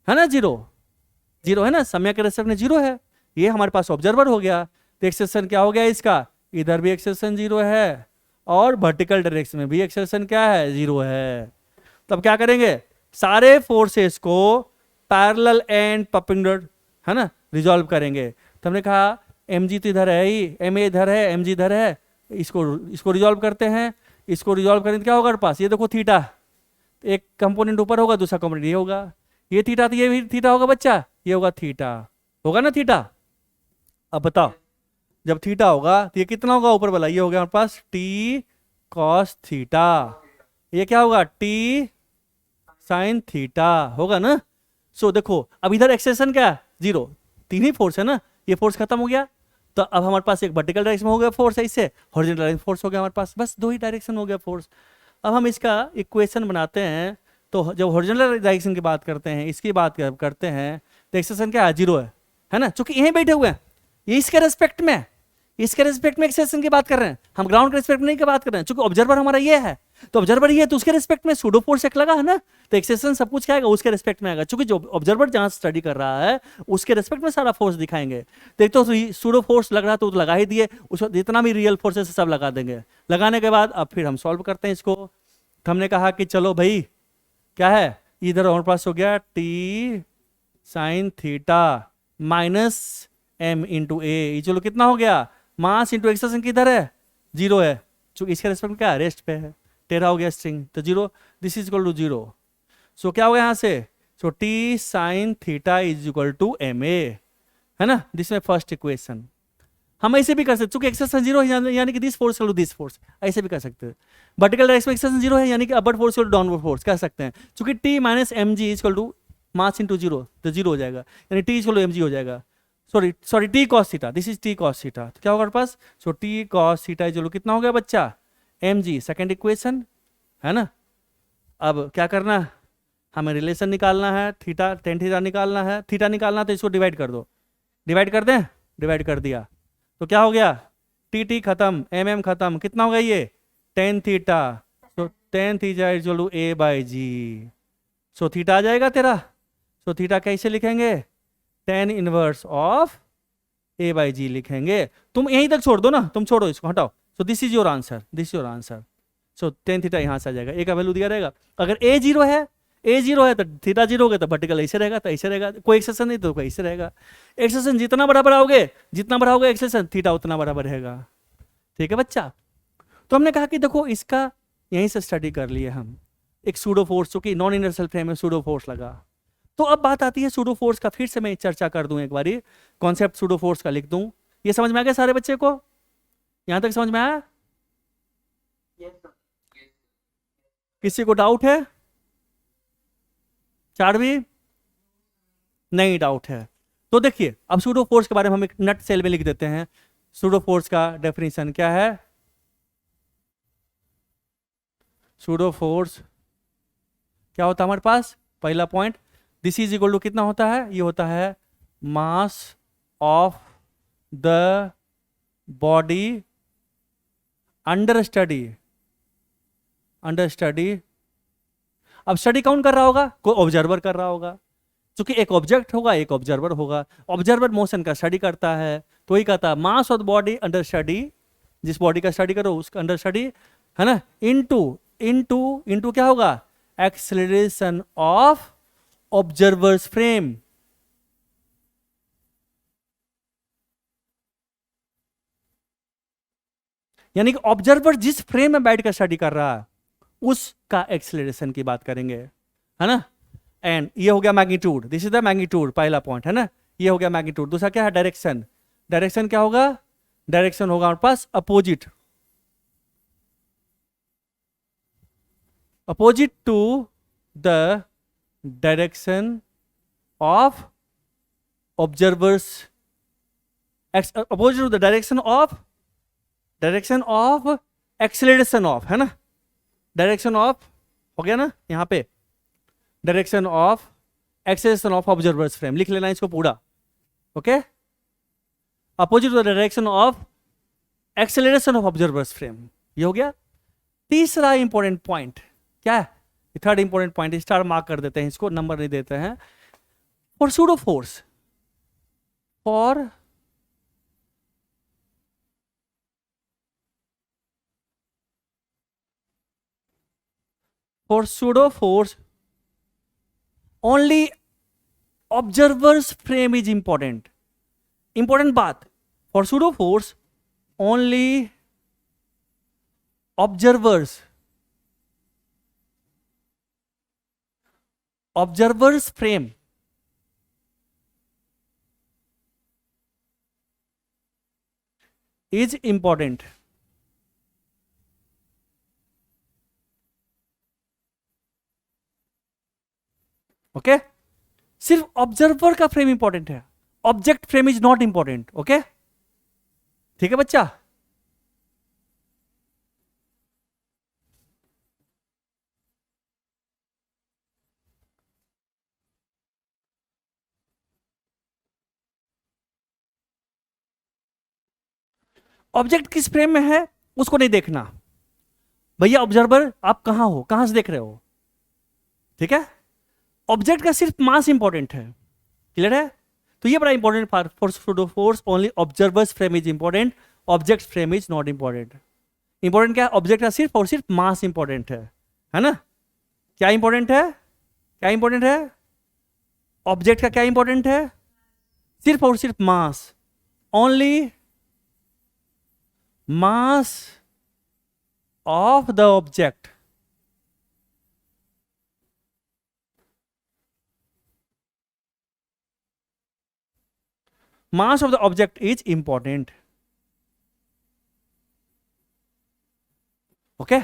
ना, जीरो है ना, सम्यक के रेस्पेक्ट में जीरो है। ये हमारे पास ऑब्जर्वर हो गया, तो एक्सेशन क्या हो गया इसका? इधर भी एक्सेशन जीरो है और वर्टिकल डायरेक्शन में भी एक्सेशन क्या है? जीरो है। तब क्या करेंगे? सारे फोर्सेस को पैरेलल एंड परपेंडिकुलर, है ना, रिजॉल्व करेंगे। तो हमने कहा mg तो इधर है ही, ma इधर है, mg इधर है, इसको रिजॉल्व करते हैं। इसको रिजॉल्व करें तो क्या होगा पास? ये देखो थीटा, एक कंपोनेंट ऊपर होगा, दूसरा कंपोनेंट ये होगा। ये थीटा तो ये भी थीटा होगा बच्चा, ये होगा थीटा, होगा ना थीटा। अब बताओ जब थीटा होगा तो ये कितना होगा ऊपर वाला, ये हो गया हमारे पास टी कॉस थीटा, ये क्या होगा टी साइन थीटा होगा ना। सो देखो अब इधर एक्सेशन क्या है, जीरो, तीन ही फोर्स है ना, ये फोर्स खत्म हो गया, तो अब हमारे पास एक वर्टिकल डायरेक्शन में हो गया फोर्स है, इससे हॉरिजॉन्टल डायरेक्शन फोर्स हो गया हमारे पास, बस दो ही डायरेक्शन हो गया फोर्स। अब हम इसका इक्वेशन बनाते हैं, तो जब हॉरिजॉन्टल डायरेक्शन की बात करते हैं, इसकी बात करते हैं, तो एक्सेशन क्या है, जीरो है ना, चूंकि यहीं बैठे हुए हैं, ये इसके रेस्पेक्ट में है, इसके रेस्पेक्ट में एक्सेशन की बात कर रहे हैं, हम ग्राउंड के रेस्पेक्ट में नहीं की बात कर रहे हैं, चूंकि ऑब्जर्वर हमारा ये है, तो ऑब्जर्वर ये है तो उसके रेस्पेक्ट में सूडो फोर्स एक लगा है ना, तो एक्सेशन सब कुछ क्या आएगा उसके रेस्पेक्ट में आएगा, चूंकि जो ऑब्जर्वर जहां स्टडी कर रहा है उसके रेस्पेक्ट में सारा फोर्स दिखाएंगे। देख तो सूडो फोर्स लग रहा तो लगा ही दिए, उसको जितना भी रियल फोर्स है सब लगा देंगे। लगाने के बाद अब फिर हम सॉल्व करते हैं इसको, तो हमने कहा कि चलो भाई क्या है, इधर हमारे पास हो गया T sine theta minus M into A, चलो कितना हो गया, मास इंटू एक्सेशन किधर है, जीरो है, चूंकि इसके रेस्पेक्ट में क्या है रेस्ट पे है, टेढ़ा हो गया स्ट्रिंग तो zero, this is equal to zero. So क्या हो गया यहाँ से, so T sine theta is equal to M A, है ना, दिस में फर्स्ट इक्वेशन। हम ऐसे भी कर सकते, चूंकि एक्सेशन जीरो है यानी कि this force equal to this force, ऐसे भी कर सकते हैं। वर्टिकल डायरेक्शन में एक्सेशन जीरो है यानी कि upward force equal to downward force कह सकते हैं, चूंकि T minus M G equal to mass into zero, तो जीरो हो जाएगा, यानी T equal to M G हो जाएगा, sorry T cos theta, this is T cos theta, तो क्या होगा हमारे पास, so T cos theta is कितना हो गया बच्चा, एम जी, सेकेंड इक्वेशन है ना। अब क्या करना है, हमें रिलेशन निकालना है, थीटा टेन थीटा निकालना है, थीटा निकालना तो इसको डिवाइड कर दो, डिवाइड कर दें, डिवाइड कर दिया तो क्या हो गया, टी टी खत्म, एम एम खत्म, कितना हो गया ये tan theta, so tan theta is equal to A by G, so theta आ जाएगा तेरा, सो थीटा कैसे लिखेंगे, tan inverse of A by G लिखेंगे। तुम यहीं तक छोड़ दो ना, तुम छोड़ो इसको हटाओ, सो this is your answer, this is your answer, so tan theta यहाँ से आ जाएगा, ए का वैल्यू दिया रहेगा, अगर ए जीरो है, ए जीरो है तो थीटा जीरो हो गया, तो वर्टिकल ऐसे रहेगा, तो ऐसे रहेगा, कोई एक्सेशन नहीं तो कोई ऐसे रहेगा, एक्सेशन जितना बड़ा बढ़ाओगे, जितना बढ़ाओगे एक्सेशन थीटा उतना बड़ा रहेगा, ठीक है बच्चा। तो हमने कहा कि देखो इसका यहीं से स्टडी कर लिए हम, एक सूडो फोर्स, चूंकि नॉन इनर्शियल फ्रेम में सूडो फोर्स लगा, तो अब बात आती है सूडो फोर्स का, फिर से मैं चर्चा कर दूं एक बारी, कॉन्सेप्ट सूडो फोर्स का लिख दूं, ये समझ में आ गया सारे बच्चे को, यहां तक समझ में आया, किसी को डाउट है, चार भी नहीं डाउट है, तो देखिए अब सूडो फोर्स के बारे में हम एक नट सेल में लिख देते हैं, सूडो फोर्स का डेफिनेशन क्या है, सूडो फोर्स क्या होता है हमारे पास, पहला point, this is equal to कितना होता है, ये होता है mass of the body under study, under study, अब स्टडी कौन कर रहा होगा, कोई ऑब्जर्वर कर रहा होगा, क्योंकि एक ऑब्जेक्ट होगा एक ऑब्जर्वर होगा, ऑब्जर्वर मोशन का स्टडी करता है, तो वही कहता है mass of the body under study, जिस बॉडी का स्टडी करो उसका अंडर स्टडी, है ना, इनटू इनटू इनटू क्या होगा, एक्सेलरेशन ऑफ ऑब्जर्वर्स फ्रेम, यानी कि ऑब्जर्वर जिस फ्रेम में बैठ कर स्टडी कर रहा है उसका एक्सेलरेशन की बात करेंगे, है ना। एंड ये हो गया magnitude, this is the magnitude, पहला पॉइंट है ना, ये हो गया मैग्नीट्यूड। दूसरा क्या है, डायरेक्शन, डायरेक्शन क्या होगा, डायरेक्शन होगा हमारे पास opposite, opposite to the direction of observer's, opposite to the direction of acceleration of, है ना, डायरेक्शन ऑफ हो गया ना यहां पे, direction of acceleration of observer's frame, लिख लेना इसको पूरा, okay, opposite to the direction of acceleration of observer's frame, ये हो गया। तीसरा इंपॉर्टेंट पॉइंट क्या है, third important point, star mark कर देते हैं इसको, नंबर नहीं देते हैं, for pseudo force, for pseudo force only observer's frame is important, important बात, for pseudo force only observers observers frame is important. Okay, सिर्फ ऑब्जर्वर का फ्रेम इंपॉर्टेंट है, object frame is not important. Okay, ठीक है बच्चा। Object किस frame में है उसको नहीं देखना भैया, ऑब्जर्वर आप कहां हो, कहां से देख रहे हो, ठीक है। ऑब्जेक्ट का सिर्फ मास इंपॉर्टेंट है, क्लियर है। तो ये बड़ा important for pseudo force, only observers frame is important, object frame is not important. Important क्या है, ऑब्जेक्ट का सिर्फ और सिर्फ मास इंपॉर्टेंट है ना। क्या इंपॉर्टेंट है, क्या इंपॉर्टेंट है, ऑब्जेक्ट का क्या इंपॉर्टेंट है, सिर्फ और सिर्फ mass, only mass of the object. Mass of the object is important. Okay,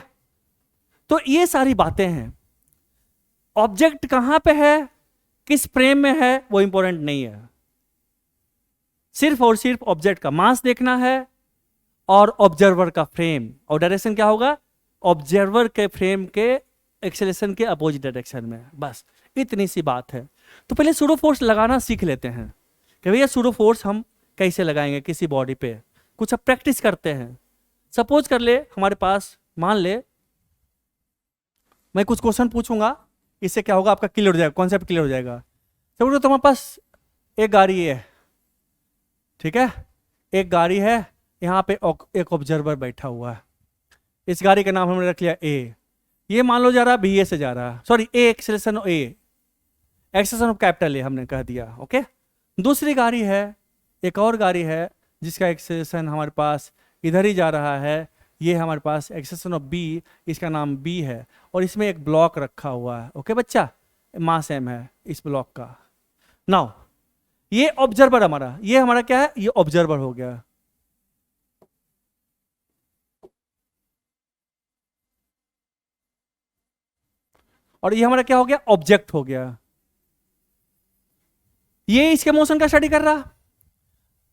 तो ये सारी बातें हैं। ऑब्जेक्ट कहां पे है, किस फ्रेम में है, वो इंपॉर्टेंट नहीं है। सिर्फ और सिर्फ ऑब्जेक्ट का मास देखना है और ऑब्जर्वर का फ्रेम, और डायरेक्शन क्या होगा, ऑब्जर्वर के फ्रेम के एक्सेलरेशन के अपोजिट डायरेक्शन में, बस इतनी सी बात है। तो पहले सूडो फोर्स लगाना सीख लेते हैं कि भैया सूडो फोर्स हम कैसे लगाएंगे किसी बॉडी पे, कुछ अब प्रैक्टिस करते हैं। सपोज कर ले हमारे पास, मान ले मैं कुछ क्वेश्चन पूछूंगा, इससे क्या होगा, आपका क्लियर हो जाएगा, कॉन्सेप्ट क्लियर हो जाएगा। समझो तुम्हारे पास एक गाड़ी है, ठीक है, एक गाड़ी है, यहाँ पे एक ऑब्जर्वर बैठा हुआ है, इस गाड़ी का नाम हमने रख लिया ए। ये मान लो जा रहा है बी ए से जा रहा है, sorry A acceleration A, acceleration of capital A हमने कह दिया। ओके, दूसरी गाड़ी है, एक और गाड़ी है जिसका एक्सेलरेशन हमारे पास इधर ही जा रहा है, ये हमारे पास एक्सेलरेशन ऑफ बी, इसका नाम बी है, और इसमें एक ब्लॉक रखा हुआ है। ओके बच्चा, मास एम है इस ब्लॉक का। नाउ ये ऑब्जर्वर हमारा, ये हमारा क्या है, ये ऑब्जर्वर हो गया। और ये हमारा क्या हो गया, ऑब्जेक्ट हो गया। ये इसके मोशन का स्टडी कर रहा।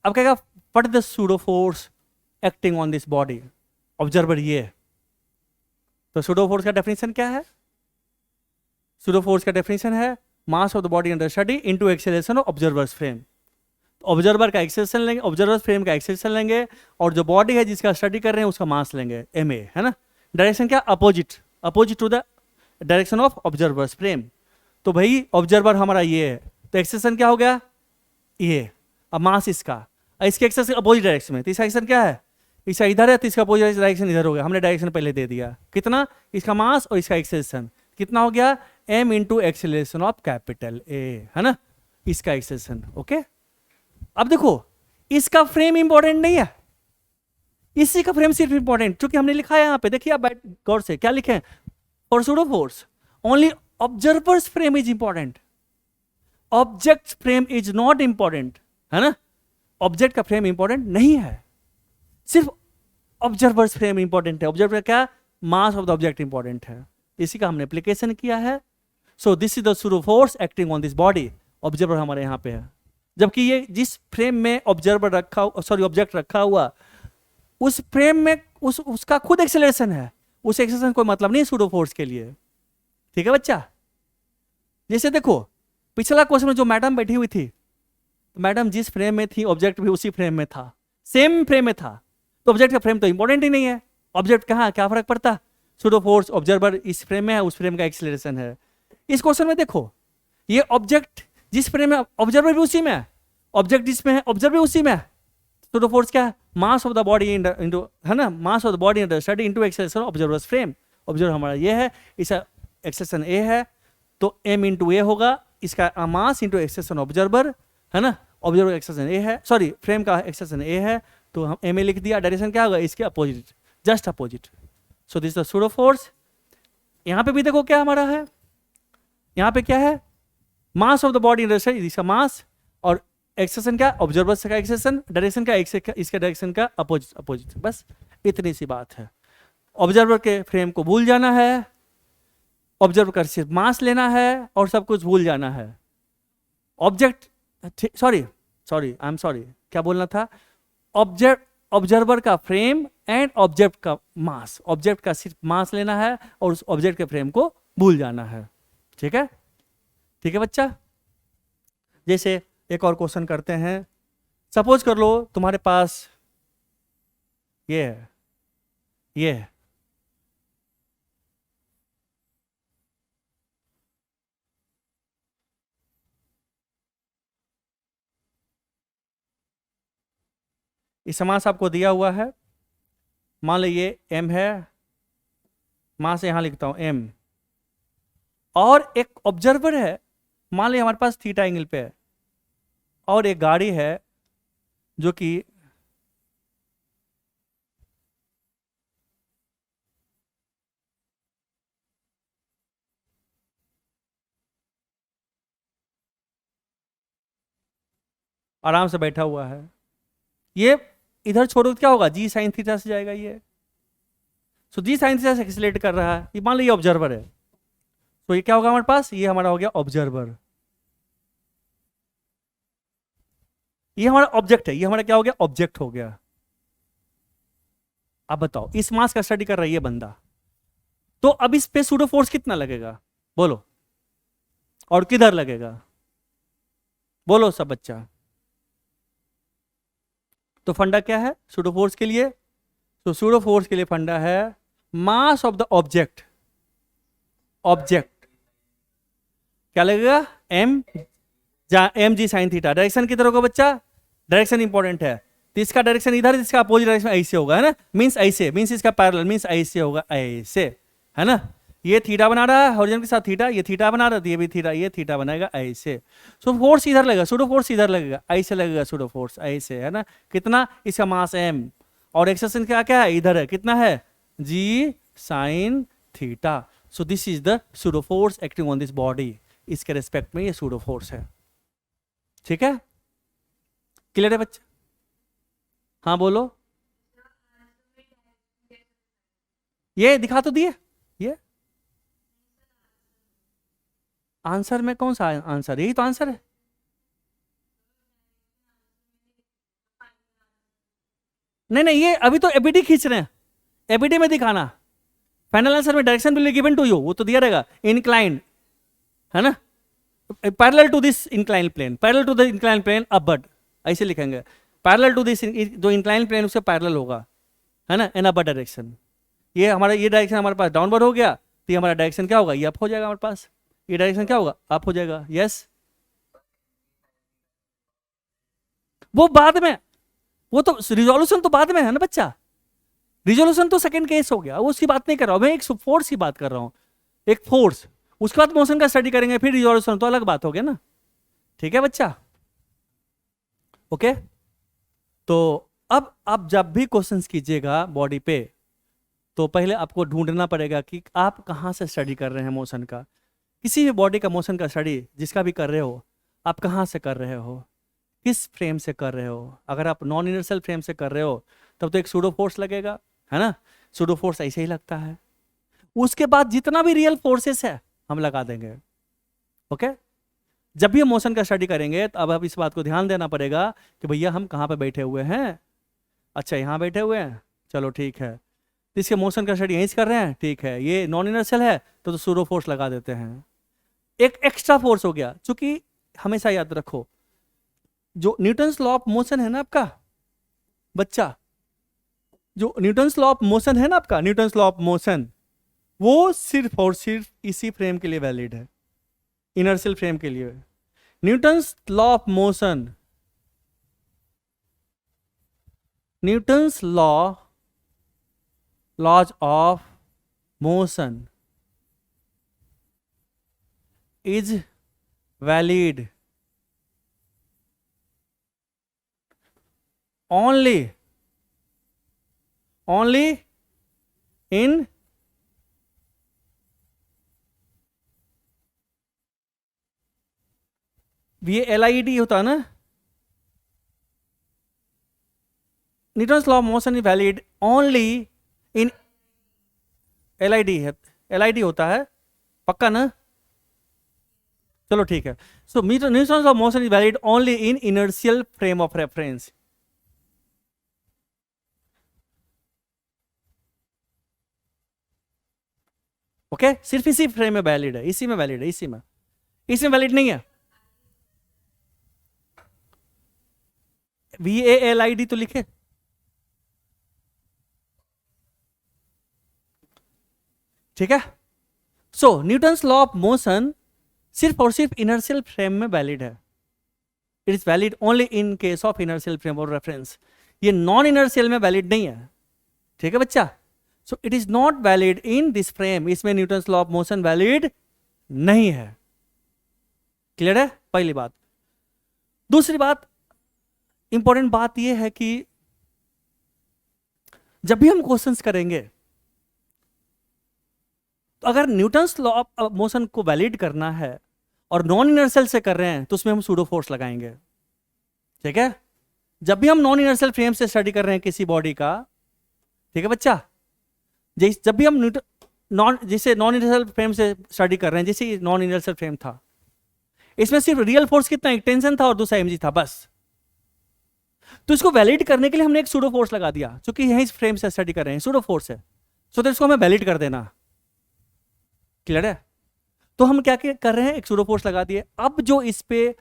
अब कहेगा what the pseudo force acting on this body, observer ये। तो सूडो फोर्स का डेफिनेशन क्या है, सूडो फोर्स का डेफिनेशन है mass of the body under study into acceleration of observer's frame. Observer का एक्सेलरेशन लेंगे, ऑब्जर्वर फ्रेम का एक्सेलरेशन लेंगे, और जो बॉडी है जिसका स्टडी कर रहे हैं उसका मास लेंगे एम ए, है ना। डायरेक्शन क्या, opposite, opposite to the direction of observer's frame. तो भाई ऑब्जर्वर हमारा ये है, तो एक्सेलरेशन क्या हो गया, ये। अब मास इसका, इसके एक्सेस अपोजिट डायरेक्शन में, तो इसका एक्सेलरेशन क्या है, इसका इधर है, तो इसका अपोजिट डायरेक्शन इधर हो गया। हमने डायरेक्शन पहले दे दिया, कितना, इसका मास और इसका एक्सेलरेशन कितना हो गया, m into acceleration of capital A, है ना, इसका एक्सेलरेशन। ओके, अब देखो इसका फ्रेम इंपॉर्टेंट नहीं है, इसी का फ्रेम सिर्फ इंपॉर्टेंट, क्योंकि हमने लिखा है यहाँ पे, देखिए आप गौर से क्या लिखे, for pseudo force only observers frame is important, object frame is not important, है ना। ऑब्जेक्ट का फ्रेम इंपॉर्टेंट नहीं है, सिर्फ ऑब्जर्वर्स फ्रेम इंपॉर्टेंट है। ऑब्जर्वर क्या, मास ऑफ द ऑब्जेक्ट इंपॉर्टेंट है, इसी का हमने एप्लीकेशन किया है। सो this is the pseudo force acting on this body, observer हमारे यहाँ पे है। जबकि ये जिस फ्रेम में ऑब्जर्वर रखा, सॉरी ऑब्जेक्ट रखा हुआ, उस फ्रेम में उसका खुद एक्सेलरेशन है, उस एक्सेलरेशन कोई मतलब नहीं सूडो फोर्स के लिए, ठीक है बच्चा। जैसे देखो पिछला क्वेश्चन में जो मैडम बैठी हुई थी, मैडम जिस फ्रेम में थी ऑब्जेक्ट भी उसी फ्रेम में था, सेम फ्रेम में था, तो ऑब्जेक्ट का फ्रेम तो इंपॉर्टेंट ही नहीं है। ऑब्जेक्ट कहाँ, क्या फर्क पड़ता, सूडो फोर्स ऑब्जर्वर इस फ्रेम में है, उस फ्रेम का एक्सेलरेशन है। इस क्वेश्चन में देखो ये ऑब्जेक्ट जिस फ्रेम में, ऑब्जर्वर भी उसी में है, ऑब्जेक्ट जिसमें है ऑब्जर्वर भी उसी में है। सूडो फोर्स क्या है, mass of the body into, है ना, मास of the body under study into acceleration observers frame. Observer हमारा ये है, इसका एक्सेलरेशन ए है, तो m इंटू ए होगा, इसका मास इंटू एक्सेलरेशन ऑब्जर्वर, है ना। ऑब्जर्वर एक्सेलरेशन ए है, सॉरी फ्रेम का एक्सेलरेशन ए है, तो हम m ए लिख दिया। डायरेक्शन क्या होगा, इसके opposite, just opposite. So this the pseudo force. यहाँ पे भी देखो क्या हमारा है, यहाँ पे क्या है, mass of the body in इसका मास, और एक्सेशन क्या, ऑब्जर्वर का एक्सेशन, डायरेक्शन का इसके डायरेक्शन का अपोजिट अपोजिट, बस इतनी सी बात है। ऑब्जर्वर के फ्रेम को भूल जाना है, ऑब्जर्वर का सिर्फ मास लेना है और सब कुछ भूल जाना है। Object, sorry I am sorry, क्या बोलना था, ऑब्जर्वर का फ्रेम एंड ऑब्जेक्ट का मास, ऑब्जेक्ट का सिर्फ मास लेना है और उस ऑब्जेक्ट के फ्रेम को भूल जाना है। ठीक है, ठीक है बच्चा। जैसे एक और क्वेश्चन करते हैं। सपोज कर लो तुम्हारे पास ये है, ये है, इस समास आपको दिया हुआ है। मान लो ये m है, मास यहां लिखता हूं m, और एक ऑब्जर्वर है, मान लो हमारे पास थीटा एंगल पे है, और एक गाड़ी है जो कि आराम से बैठा हुआ है। ये इधर छोड़ो तो क्या होगा, जी साइन थीटा से जाएगा ये। सो जी साइन थीटा से एक्सीलरेट कर रहा है, ये मान लो ये ऑब्जर्वर है, तो ये क्या होगा हमारे पास, ये हमारा हो गया ऑब्जर्वर, ये हमारा ऑब्जेक्ट है, ये हमारा क्या हो गया, ऑब्जेक्ट हो गया। अब बताओ इस मास का स्टडी कर रहा है ये बंदा, तो अब इस पे सूडो फोर्स कितना लगेगा बोलो, और किधर लगेगा बोलो सब बच्चा। तो फंडा क्या है सूडो फोर्स के लिए, तो सूडो फोर्स के लिए फंडा है mass of the object, object क्या लगेगा, M M G sine theta. Direction किधर होगा बच्चा, डायरेक्शन इंपॉर्टेंट है, तो इसका डायरेक्शन इधर, इसका अपोजिट डायरेक्शन ऐसे होगा, है ना, मींस ऐसे, मींस इसका पैरेलल, मींस ऐसे होगा, ऐसे, है ना। ये थीटा बना रहा है हॉरिजॉन्टल के साथ थीटा, ये थीटा बना रहा है, ये भी थीटा, ये थीटा बनाएगा ऐसे। सो फोर्स इधर लगेगा, सूडो फोर्स इधर लगेगा, ऐसे लगेगा सूडो फोर्स ऐसे, है ना। कितना, इसका मास m, और एक्सेशन क्या क्या है, इधर है, कितना है, g sine theta. So this is the pseudo force acting on this body, इसके रेस्पेक्ट में ये सूडो फोर्स है। ठीक है, क्लियर है बच्चा, हाँ बोलो। ये दिखा तो दिए, ये आंसर में कौन सा आंसर, यही तो आंसर है। नहीं नहीं, ये अभी तो एबीडी खींच रहे हैं, एबीडी में दिखाना, फाइनल आंसर में direction will be given to you, वो तो दिया रहेगा, इंक्लाइंड, है ना, parallel to this incline plane, parallel to the incline plane upward, ऐसे लिखेंगे, पैरेलल टू दिस, जो इंक्लाइन प्लेन उससे पैरेलल होगा, है ना, इन अपवर्ड डायरेक्शन। ये हमारा, ये डायरेक्शन हमारे पास डाउनवर्ड हो गया, तो ये हमारा डायरेक्शन क्या होगा, ये अप हो जाएगा हमारे पास, ये डायरेक्शन क्या होगा, अप हो जाएगा, यस। वो बाद में, वो तो रिजोल्यूशन तो बाद में है ना बच्चा, रिजोल्यूशन तो सेकंड केस हो गया, वो उसकी बात नहीं कर रहा हूं मैं, एक फोर्स की बात कर रहा हूं, एक फोर्स, उसके बाद मोशन का स्टडी करेंगे, फिर रिजोल्यूशन तो अलग बात हो गया ना। ठीक है बच्चा, ओके। तो अब आप जब भी क्वेश्चंस कीजिएगा बॉडी पे, तो पहले आपको ढूंढना पड़ेगा कि आप कहाँ से स्टडी कर रहे हैं मोशन का, किसी भी बॉडी का मोशन का स्टडी जिसका भी कर रहे हो, आप कहाँ से कर रहे हो, किस फ्रेम से कर रहे हो। अगर आप नॉन इनर्शियल फ्रेम से कर रहे हो तब तो एक सूडो फोर्स लगेगा, है ना, सूडो फोर्स ऐसे ही लगता है। उसके बाद जितना भी रियल फोर्सेस है हम लगा देंगे, ओके। जब भी हम मोशन का स्टडी करेंगे तो अब इस बात को ध्यान देना पड़ेगा कि भैया हम कहाँ पे बैठे हुए हैं, अच्छा यहाँ बैठे हुए हैं, चलो ठीक है, तो इसके मोशन का स्टडी यहीं से कर रहे हैं, ठीक है, ये नॉन इनर्शियल है तो सूडो फोर्स लगा देते हैं। एक एक्स्ट्रा फोर्स हो गया, क्योंकि हमेशा याद रखो जो न्यूटन्स लॉ ऑफ मोशन है ना आपका बच्चा, जो न्यूटन्स लॉ ऑफ मोशन है ना आपका, न्यूटन्स लॉ ऑफ मोशन, वो सिर्फ और सिर्फ इसी फ्रेम के लिए वैलिड है, इनर्शियल फ्रेम के लिए। Newton's law of motion, Newton's laws of motion is valid only in VLID होता है ना, Newton's law of motion is valid only in LID है, LID होता है पक्का ना, चलो ठीक है। So Newton's law of motion is valid only in inertial frame of reference. Okay सिर्फ इसी फ्रेम में वैलिड है, इसी में वैलिड है, इसमें वैलिड नहीं है। VALID तो लिखे, ठीक है। So Newton's law of motion सिर्फ और सिर्फ इनर्शियल फ्रेम में वैलिड है। It is valid only in case of inertial frame of reference. ये नॉन इनर्शियल में वैलिड नहीं है, ठीक है बच्चा। So it is not valid in this frame, इसमें Newton's law of motion valid नहीं है। क्लियर है पहली बात। दूसरी बात, इंपॉर्टेंट बात यह है कि जब भी हम क्वेश्चंस करेंगे तो अगर न्यूटन्स लॉ ऑफ मोशन को वैलिड करना है और नॉन इनर्शियल से कर रहे हैं तो उसमें हम सूडो फोर्स लगाएंगे, ठीक है। जब भी हम नॉन इनर्शियल फ्रेम से स्टडी कर रहे हैं किसी बॉडी का, ठीक है बच्चा, जब भी हम जैसे नॉन इनर्शियल फ्रेम से स्टडी कर रहे हैं, जैसे नॉन इनर्शियल फ्रेम था, इसमें सिर्फ रियल फोर्स कितना, एक टेंशन था और दूसरा mg था बस। तो इसको वैलिड करने के लिए हमने एक सूडो फोर्स लगा दिया, क्योंकि यही फ्रेम से स्टडी कर रहे हैं, सूडो फोर्स है, सो तो इसको हमें वैलिड कर देना। क्लियर है। तो हम क्या कर रहे हैं, एक सूडो फोर्स लगा दिए। अब जो इस पे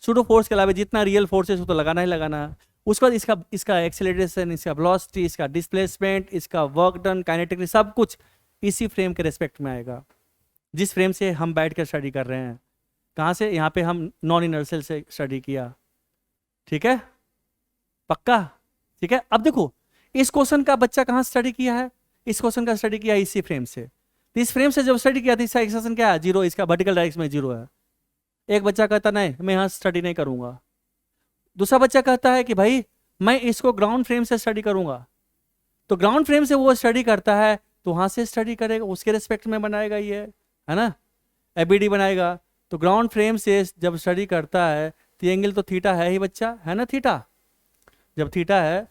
सूडो फोर्स के अलावा जितना रियल फोर्स है उसको तो लगाना ही लगाना है। उसके बाद इसका एक्सेलरेशन, इसका वेलोसिटी, इसका डिस्प्लेसमेंट, इसका वर्क डन, काइनेटिक, सब कुछ इसी फ्रेम के रेस्पेक्ट में आएगा जिस फ्रेम से हम बैठ कर स्टडी कर रहे हैं। कहाँ से, यहाँ पे हम नॉन इनर्शियल से स्टडी किया, ठीक है पक्का, ठीक है। अब देखो इस क्वेश्चन का बच्चा कहाँ स्टडी किया है, इस क्वेश्चन का स्टडी किया है इसी फ्रेम से। तो इस फ्रेम से जब स्टडी किया था इसका एक्सेशन क्या है, 0, इसका वर्टिकल डायरेक्शन में 0 है। एक बच्चा कहता नहीं मैं यहाँ स्टडी नहीं करूँगा, दूसरा बच्चा कहता है कि भाई मैं इसको ग्राउंड फ्रेम से स्टडी करूँगा। तो ग्राउंड फ्रेम से वो स्टडी करता है तो वहाँ से स्टडी करेगा, उसके रिस्पेक्ट में बनाएगा, ये है ना, ABD बनाएगा। तो ग्राउंड फ्रेम से जब स्टडी करता है तो एंगल तो थीटा है ही बच्चा, है ना, थीटा। जब थीटा है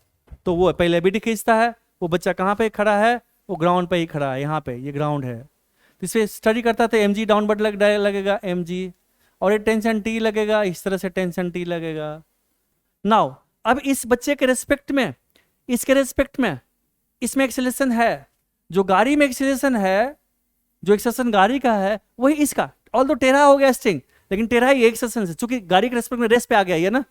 तो वो पहले ABD खींचता है। वो बच्चा कहाँ पे खड़ा है, वो ग्राउंड पे ही खड़ा है, यहाँ पे ये ग्राउंड है। तो इससे स्टडी करता है तो mg डाउनवर्ड लगेगा mg, और ये टेंशन T लगेगा, इस तरह से टेंशन T लगेगा। नाउ अब इस बच्चे के रेस्पेक्ट में, इसके रेस्पेक्ट में इसमें एक्सेलरेशन है, जो गाड़ी में एक्सेलरेशन है, जो एक्सेलरेशन गाड़ी का है वही इसका, ऑल तो टेढ़ा हो गया स्ट्रिंग, लेकिन टेढ़ा ही एक्सेलरेशन से, चूंकि गाड़ी के रेस्पेक्ट में रेस्ट पे आ गया ये ना,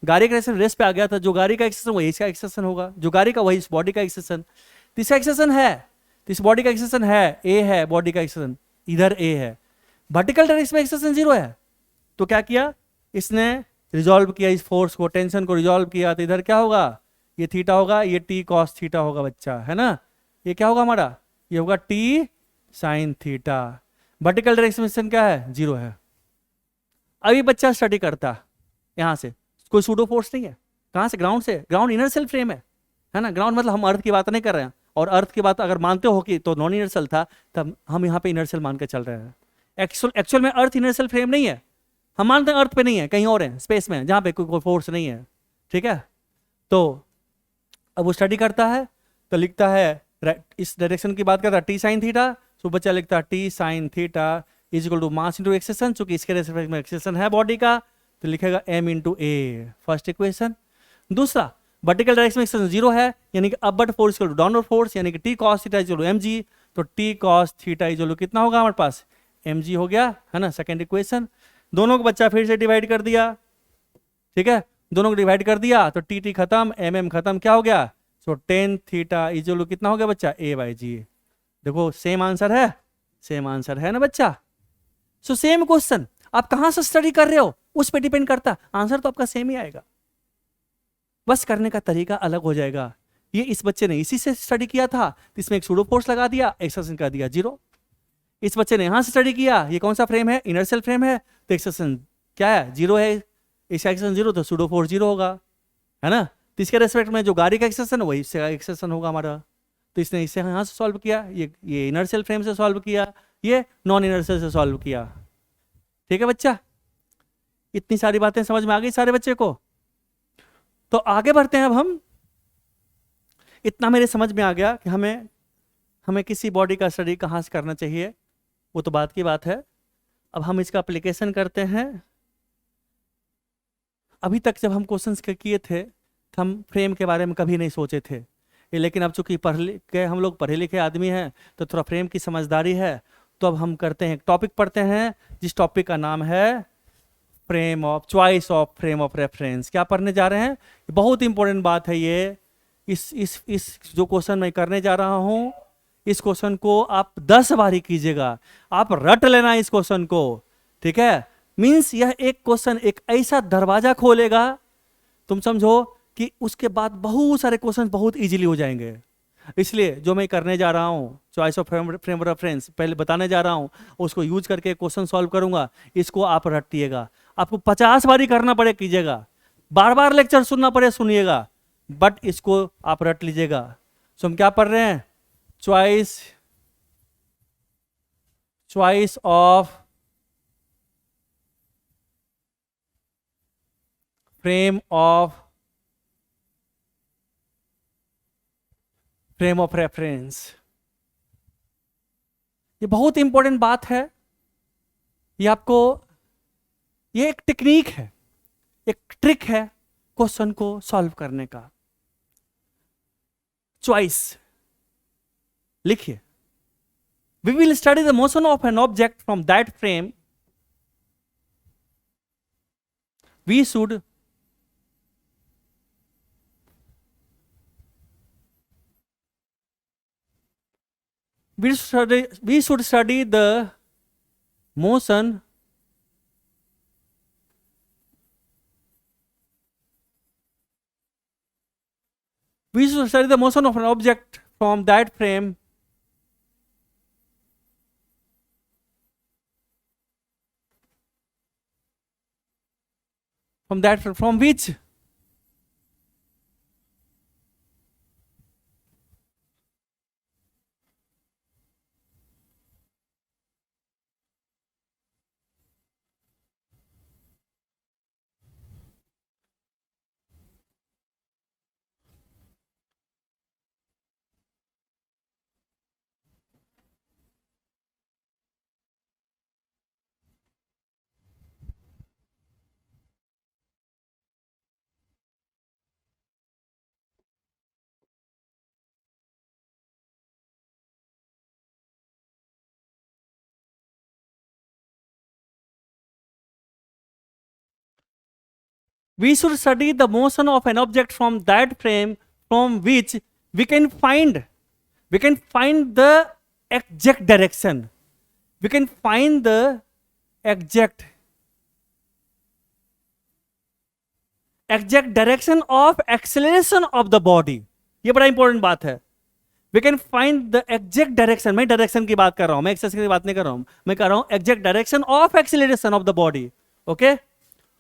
गाड़ी का रेस्ट पे आ गया था, जो गाड़ी का एक्सेलरेशन वही इसका एक्सेलरेशन होगा, जो गाड़ी का वही इस बॉडी का एक्सेलरेशन। तीसरा एक्सेलरेशन है, इस बॉडी का एक्सेलरेशन है, ए है बॉडी का एक्सेलरेशन, इधर ए है, वर्टिकल डायरेक्शन में एक्सेलरेशन 0 है। तो क्या किया इसने, रिजॉल्व किया इस फोर्स को, टेंशन को रिजॉल्व किया, तो इधर क्या होगा, ये थीटा होगा, ये T cos थीटा होगा बच्चा, है ना। ये क्या होगा हमारा, ये होगा T sin theta. Vertical direction क्या है, 0 है। अभी बच्चा स्टडी करता यहाँ से, कोई सूडो फोर्स नहीं है, कहाँ से, ग्राउंड से, ग्राउंड इनर्शियल फ्रेम है ना। ग्राउंड मतलब हम अर्थ की बात नहीं कर रहे हैं, और अर्थ की बात अगर मानते हो कि तो नॉन इनर्शियल था, तब हम यहाँ पे इनर्शियल मान के चल रहे हैं। एक्चुअल में अर्थ इनर्शियल फ्रेम नहीं है, हम मानते हैं अर्थ पे नहीं है, कहीं और है स्पेस में जहाँ पे कोई फोर्स नहीं है, ठीक है। तो अब वो स्टडी करता है तो लिखता है, इस डायरेक्शन की बात करता है T sin थीटा, तो बच्चा लिखता है T sin theta is equal to mass into acceleration, चूंकि इसके रेस्पेक्ट में एक्सेलरेशन है बॉडी का, तो लिखेगा m into A, first equation. दूसरा, वर्टिकल डायरेक्शन में एक्सेलरेशन 0 है, यानी कि upward force equal to downward force, यानी कि T cos theta is equal to mg, तो T cos theta is equal to कितना होगा हमारे पास, mg हो गया, है ना, सेकंड इक्वेशन। दोनों को बच्चा फिर से डिवाइड कर दिया, ठीक है, दोनों को डिवाइड कर दिया तो T खत्म, mm खत्म, क्या हो गया, so tan theta is equal to कितना हो गया बच्चा, a/g। देखो सेम आंसर है, सेम आंसर है ना बच्चा। सो सेम क्वेश्चन, आप कहां से स्टडी कर रहे हो उस पर डिपेंड करता, आंसर तो आपका सेम ही आएगा, बस करने का तरीका अलग हो जाएगा। ये इस बच्चे ने इसी से स्टडी किया था, तो इसमें एक सूडो फोर्स लगा दिया, एक्सेलरेशन कर दिया 0। इस बच्चे ने यहां से स्टडी किया, ये कौन सा फ्रेम है, इनर्शियल फ्रेम है, तो एक्सेलरेशन क्या है, 0 है, इसका एक्सेलरेशन 0, तो सूडो फोर्स 0 होगा, है ना। तो इसके रेस्पेक्ट में जो गाड़ी का एक्सेलरेशन वही इसका एक्सेलरेशन होगा हमारा। तो इसने इससे यहाँ से सॉल्व किया, ये इनर्शियल फ्रेम से सॉल्व किया, ये नॉन इनर्शियल से सॉल्व किया, ठीक है बच्चा। इतनी सारी बातें समझ में आ गई सारे बच्चे को? तो आगे बढ़ते हैं अब हम। इतना मेरे समझ में आ गया कि हमें हमें किसी बॉडी का स्टडी कहाँ से करना चाहिए, वो तो बात की बात है। अब हम इसका एप्लीकेशन करते हैं। अभी तक जब हम क्वेश्चंस किए थे तो हम फ्रेम के बारे में कभी नहीं सोचे थे, लेकिन अब चूंकि पढ़ लिख के हम लोग पढ़े लिखे आदमी हैं तो थोड़ा फ्रेम की समझदारी है, तो अब हम करते हैं, टॉपिक पढ़ते हैं जिस टॉपिक का नाम है frame of choice of frame of reference. क्या पढ़ने जा रहे हैं? बहुत इंपॉर्टेंट बात है ये। इस जो क्वेश्चन मैं करने जा रहा हूं, इस क्वेश्चन को आप 10 बारी कीजिएगा, आप रट लेना इस क्वेश्चन को, ठीक है? मींस यह एक क्वेश्चन एक ऐसा दरवाजा खोलेगा, तुम समझो कि उसके बाद बहुत सारे क्वेश्चन बहुत इजीली हो जाएंगे। इसलिए जो मैं करने जा रहा हूँ चॉइस ऑफ फ्रेम रेफरेंस पहले बताने जा रहा हूँ, उसको यूज करके क्वेश्चन सॉल्व करूंगा। इसको आप रटिएगा, आपको 50 बारी करना पड़े कीजिएगा, बार बार लेक्चर सुनना पड़े सुनिएगा, बट इसको आप रट लीजिएगा। सो हम क्या पढ़ रहे हैं? Choice of frame of reference. ये बहुत इंपॉर्टेंट बात है। ये आपको, ये एक टेक्निक है, एक ट्रिक है क्वेश्चन को सॉल्व करने का। चॉइस लिखिए। We will study the motion of an object from that frame. We should we should study the motion of an object from that frame from which we should study the motion of an object from that frame from which we can find the exact direction. We can find the exact direction of acceleration of the body. ये बड़ा important बात है। We can find the exact direction. मैं direction की बात कर रहा हूं, मैं एक्सेस की बात नहीं कर रहा हूं, मैं कर रहा हूं exact direction of acceleration of the body. Okay?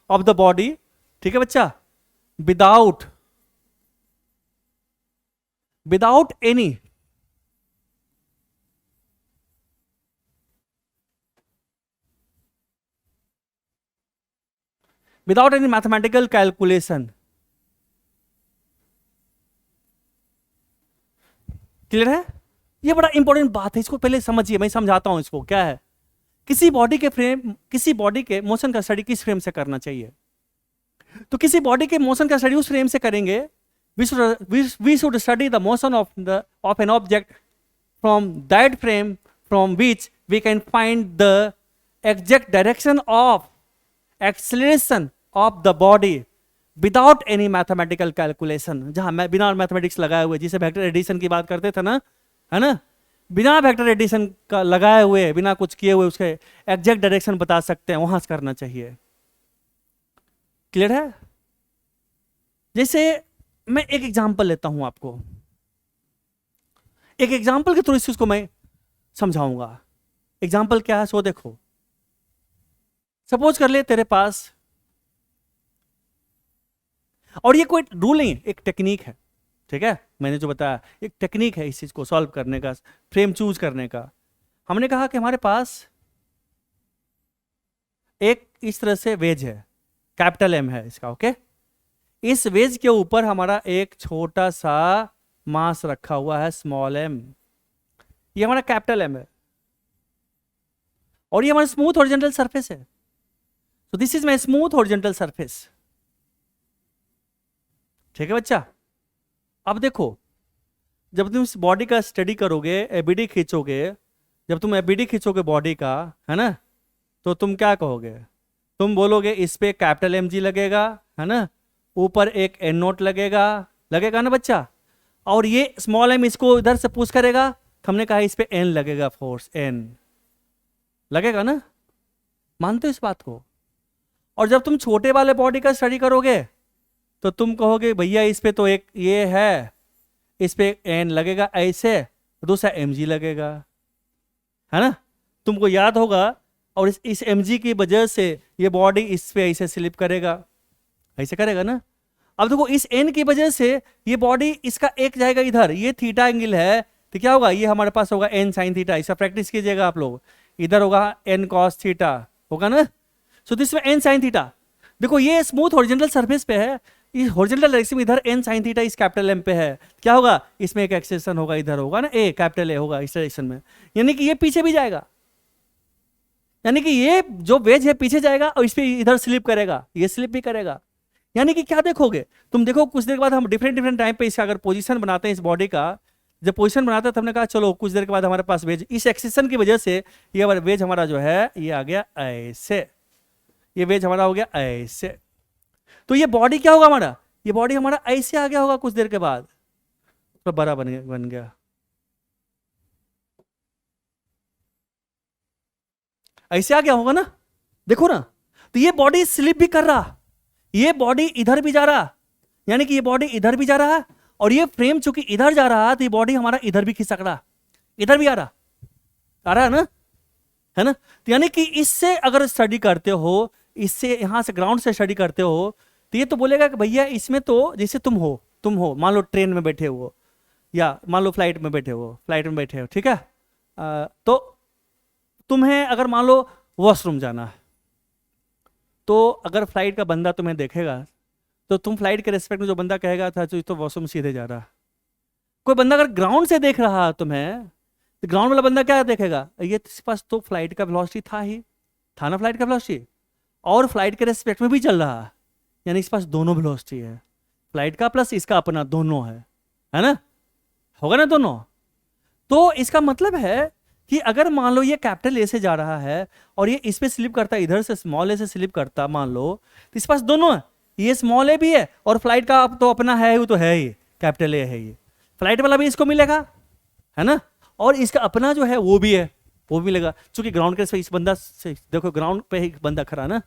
Of the body. ठीक है बच्चा? Without any mathematical calculation. Clear है? ये बड़ा इंपॉर्टेंट बात है, इसको पहले समझिए, मैं समझाता हूं इसको क्या है। किसी बॉडी के मोशन का स्टडी किस फ्रेम से करना चाहिए? तो किसी बॉडी के मोशन का स्टडी उस फ्रेम से करेंगे। we should study the motion of an object from that frame from which we can find the exact direction of acceleration of the body without any mathematical calculation. जहां मैं बिना mathematics लगाए हुए, जिसे vector addition की बात करते थे ना, है ना, बिना वेक्टर एडिशन का लगाए हुए, बिना कुछ किए हुए उसके एग्जैक्ट डायरेक्शन बता सकते हैं, वहां से करना चाहिए। क्लियर है? जैसे मैं एक एग्जांपल लेता हूं आपको, एक एग्जांपल के थ्रू इस चीज को मैं समझाऊंगा। एग्जांपल क्या है सो देखो। सपोज कर ले तेरे पास, और ये कोई रूल नहीं, एक टेक्निक है, ठीक है? मैंने जो बताया एक टेक्निक है इस चीज को सॉल्व करने का, फ्रेम चूज करने का। हमने कहा कि हमारे पास एक इस तरह से वेज है, कैपिटल एम है इसका, ओके। इस वेज के ऊपर हमारा एक छोटा सा मास रखा हुआ है, स्मॉल एम, ये हमारा कैपिटल एम है, और ये हमारा स्मूथ हॉरिजॉन्टल सरफेस है। तो this is my smooth horizontal surface, ठीक है बच्चा। अब देखो, जब तुम इस बॉडी का स्टडी करोगे, एबीडी खींचोगे, जब तुम एबीडी खींचोगे बॉडी का, है ना, तो तुम क्या कहोगे? तुम बोलोगे इस पे कैपिटल एम जी लगेगा, है ना, ऊपर एक एन नोट लगेगा, लगेगा ना बच्चा, और ये स्मॉल एम इसको इधर से पुश करेगा, हमने कहा इस पे एन लगेगा, फोर्स एन लगेगा ना, मानते हो इस बात को? और जब तुम छोटे वाले बॉडी का स्टडी करोगे तो तुम कहोगे भैया इस पे तो एक ये है, इस पे एन लगेगा ऐसे, दूसरा एम जी लगेगा, है ना, तुमको याद होगा। और इस एम जी की वजह से ये बॉडी इस पे ऐसे स्लिप करेगा, ऐसे करेगा ना। अब देखो इस एन की वजह से ये बॉडी इसका एक जाएगा इधर, ये थीटा एंगल है, तो क्या होगा, ये हमारे पास होगा एन साइन थीटा, इसका प्रैक्टिस कीजिएगा आप लोग, इधर होगा एन कॉस थीटा, होगा ना। सो दिस में एन साइन थीटा, देखो ये स्मूथ हॉरिजॉन्टल सरफेस पे है, इस हॉरिजॉन्टल डायरेक्शन में इधर एन साइन थीटा इस कैपिटल एम पे है, क्या होगा, इसमें एक एक्सटेंशन होगा, इधर होगा ना ए, कैपिटल ए होगा इस डायरेक्शन में, यानी कि ये पीछे भी जाएगा, यानी कि ये जो वेज है पीछे जाएगा और इस पे इधर स्लिप करेगा, ये स्लिप भी करेगा। यानी कि क्या देखोगे तुम, देखो कुछ देर के बाद हम डिफरेंट डिफरेंट टाइम पे इसका अगर पोजीशन बनाते हैं इस बॉडी का, जब पोजीशन बनाते हैं तो हमने कहा चलो कुछ देर के बाद हमारे पास वेज, इस एक्सेशन की वजह से ये वेज हमारा जो है ये आ गया ऐसे, ये वेज हमारा हो गया ऐसे, तो ये बॉडी क्या होगा हमारा, ये बॉडी हमारा ऐसे आ गया होगा कुछ देर के बाद, तो बड़ा बन गया ऐसे आ गया होगा ना, देखो ना। तो ये बॉडी स्लिप भी कर रहा, ये बॉडी इधर भी जा रहा, यानी कि ये बॉडी इधर भी जा रहा है, और ये फ्रेम चूंकि इधर जा रहा है तो ये बॉडी हमारा इधर भी खिसक रहा, इधर भी आ रहा है ना, है ना। तो यानी कि इससे अगर स्टडी करते हो, इससे यहां से ग्राउंड से स्टडी करते हो, तो ये तो बोलेगा कि भैया इसमें तो जैसे तुम हो मान लो ट्रेन में बैठे हो, या मान लो फ्लाइट में बैठे हो, ठीक है, तो तुम्हें अगर मान लो वॉशरूम जाना है, तो अगर फ्लाइट का बंदा तुम्हें देखेगा तो तुम फ्लाइट के रेस्पेक्ट में जो बंदा कहेगा था तो वॉशरूम सीधे जा रहा। कोई बंदा अगर ग्राउंड से देख रहा है तुम्हें, तो ग्राउंड वाला बंदा क्या देखेगा, ये इसके पास तो फ्लाइट का वेलोसिटी था ना फ्लाइट का वेलोसिटी, और फ्लाइट के रेस्पेक्ट में भी चल रहा है, यानी इसके पास दोनों वेलोसिटी है, फ्लाइट का प्लस इसका अपना दोनों है ना, होगा ना दोनों। तो इसका मतलब है कि अगर मान लो ये कैपिटल ए से जा रहा है और ये इस पे स्लिप करता है, इधर से स्मॉल ए से स्लिप करता मान लो, तो इस पास दोनों है, ये स्मॉल ए भी है और फ्लाइट का तो अपना है, वो तो है ही कैपिटल ए है, ये फ्लाइट वाला भी इसको मिलेगा, है ना, और इसका अपना जो है वो भी है, वो भी मिलेगा, क्योंकि ग्राउंड के इस बंदा से देखो, ग्राउंड पे ही बंदा खड़ा ना,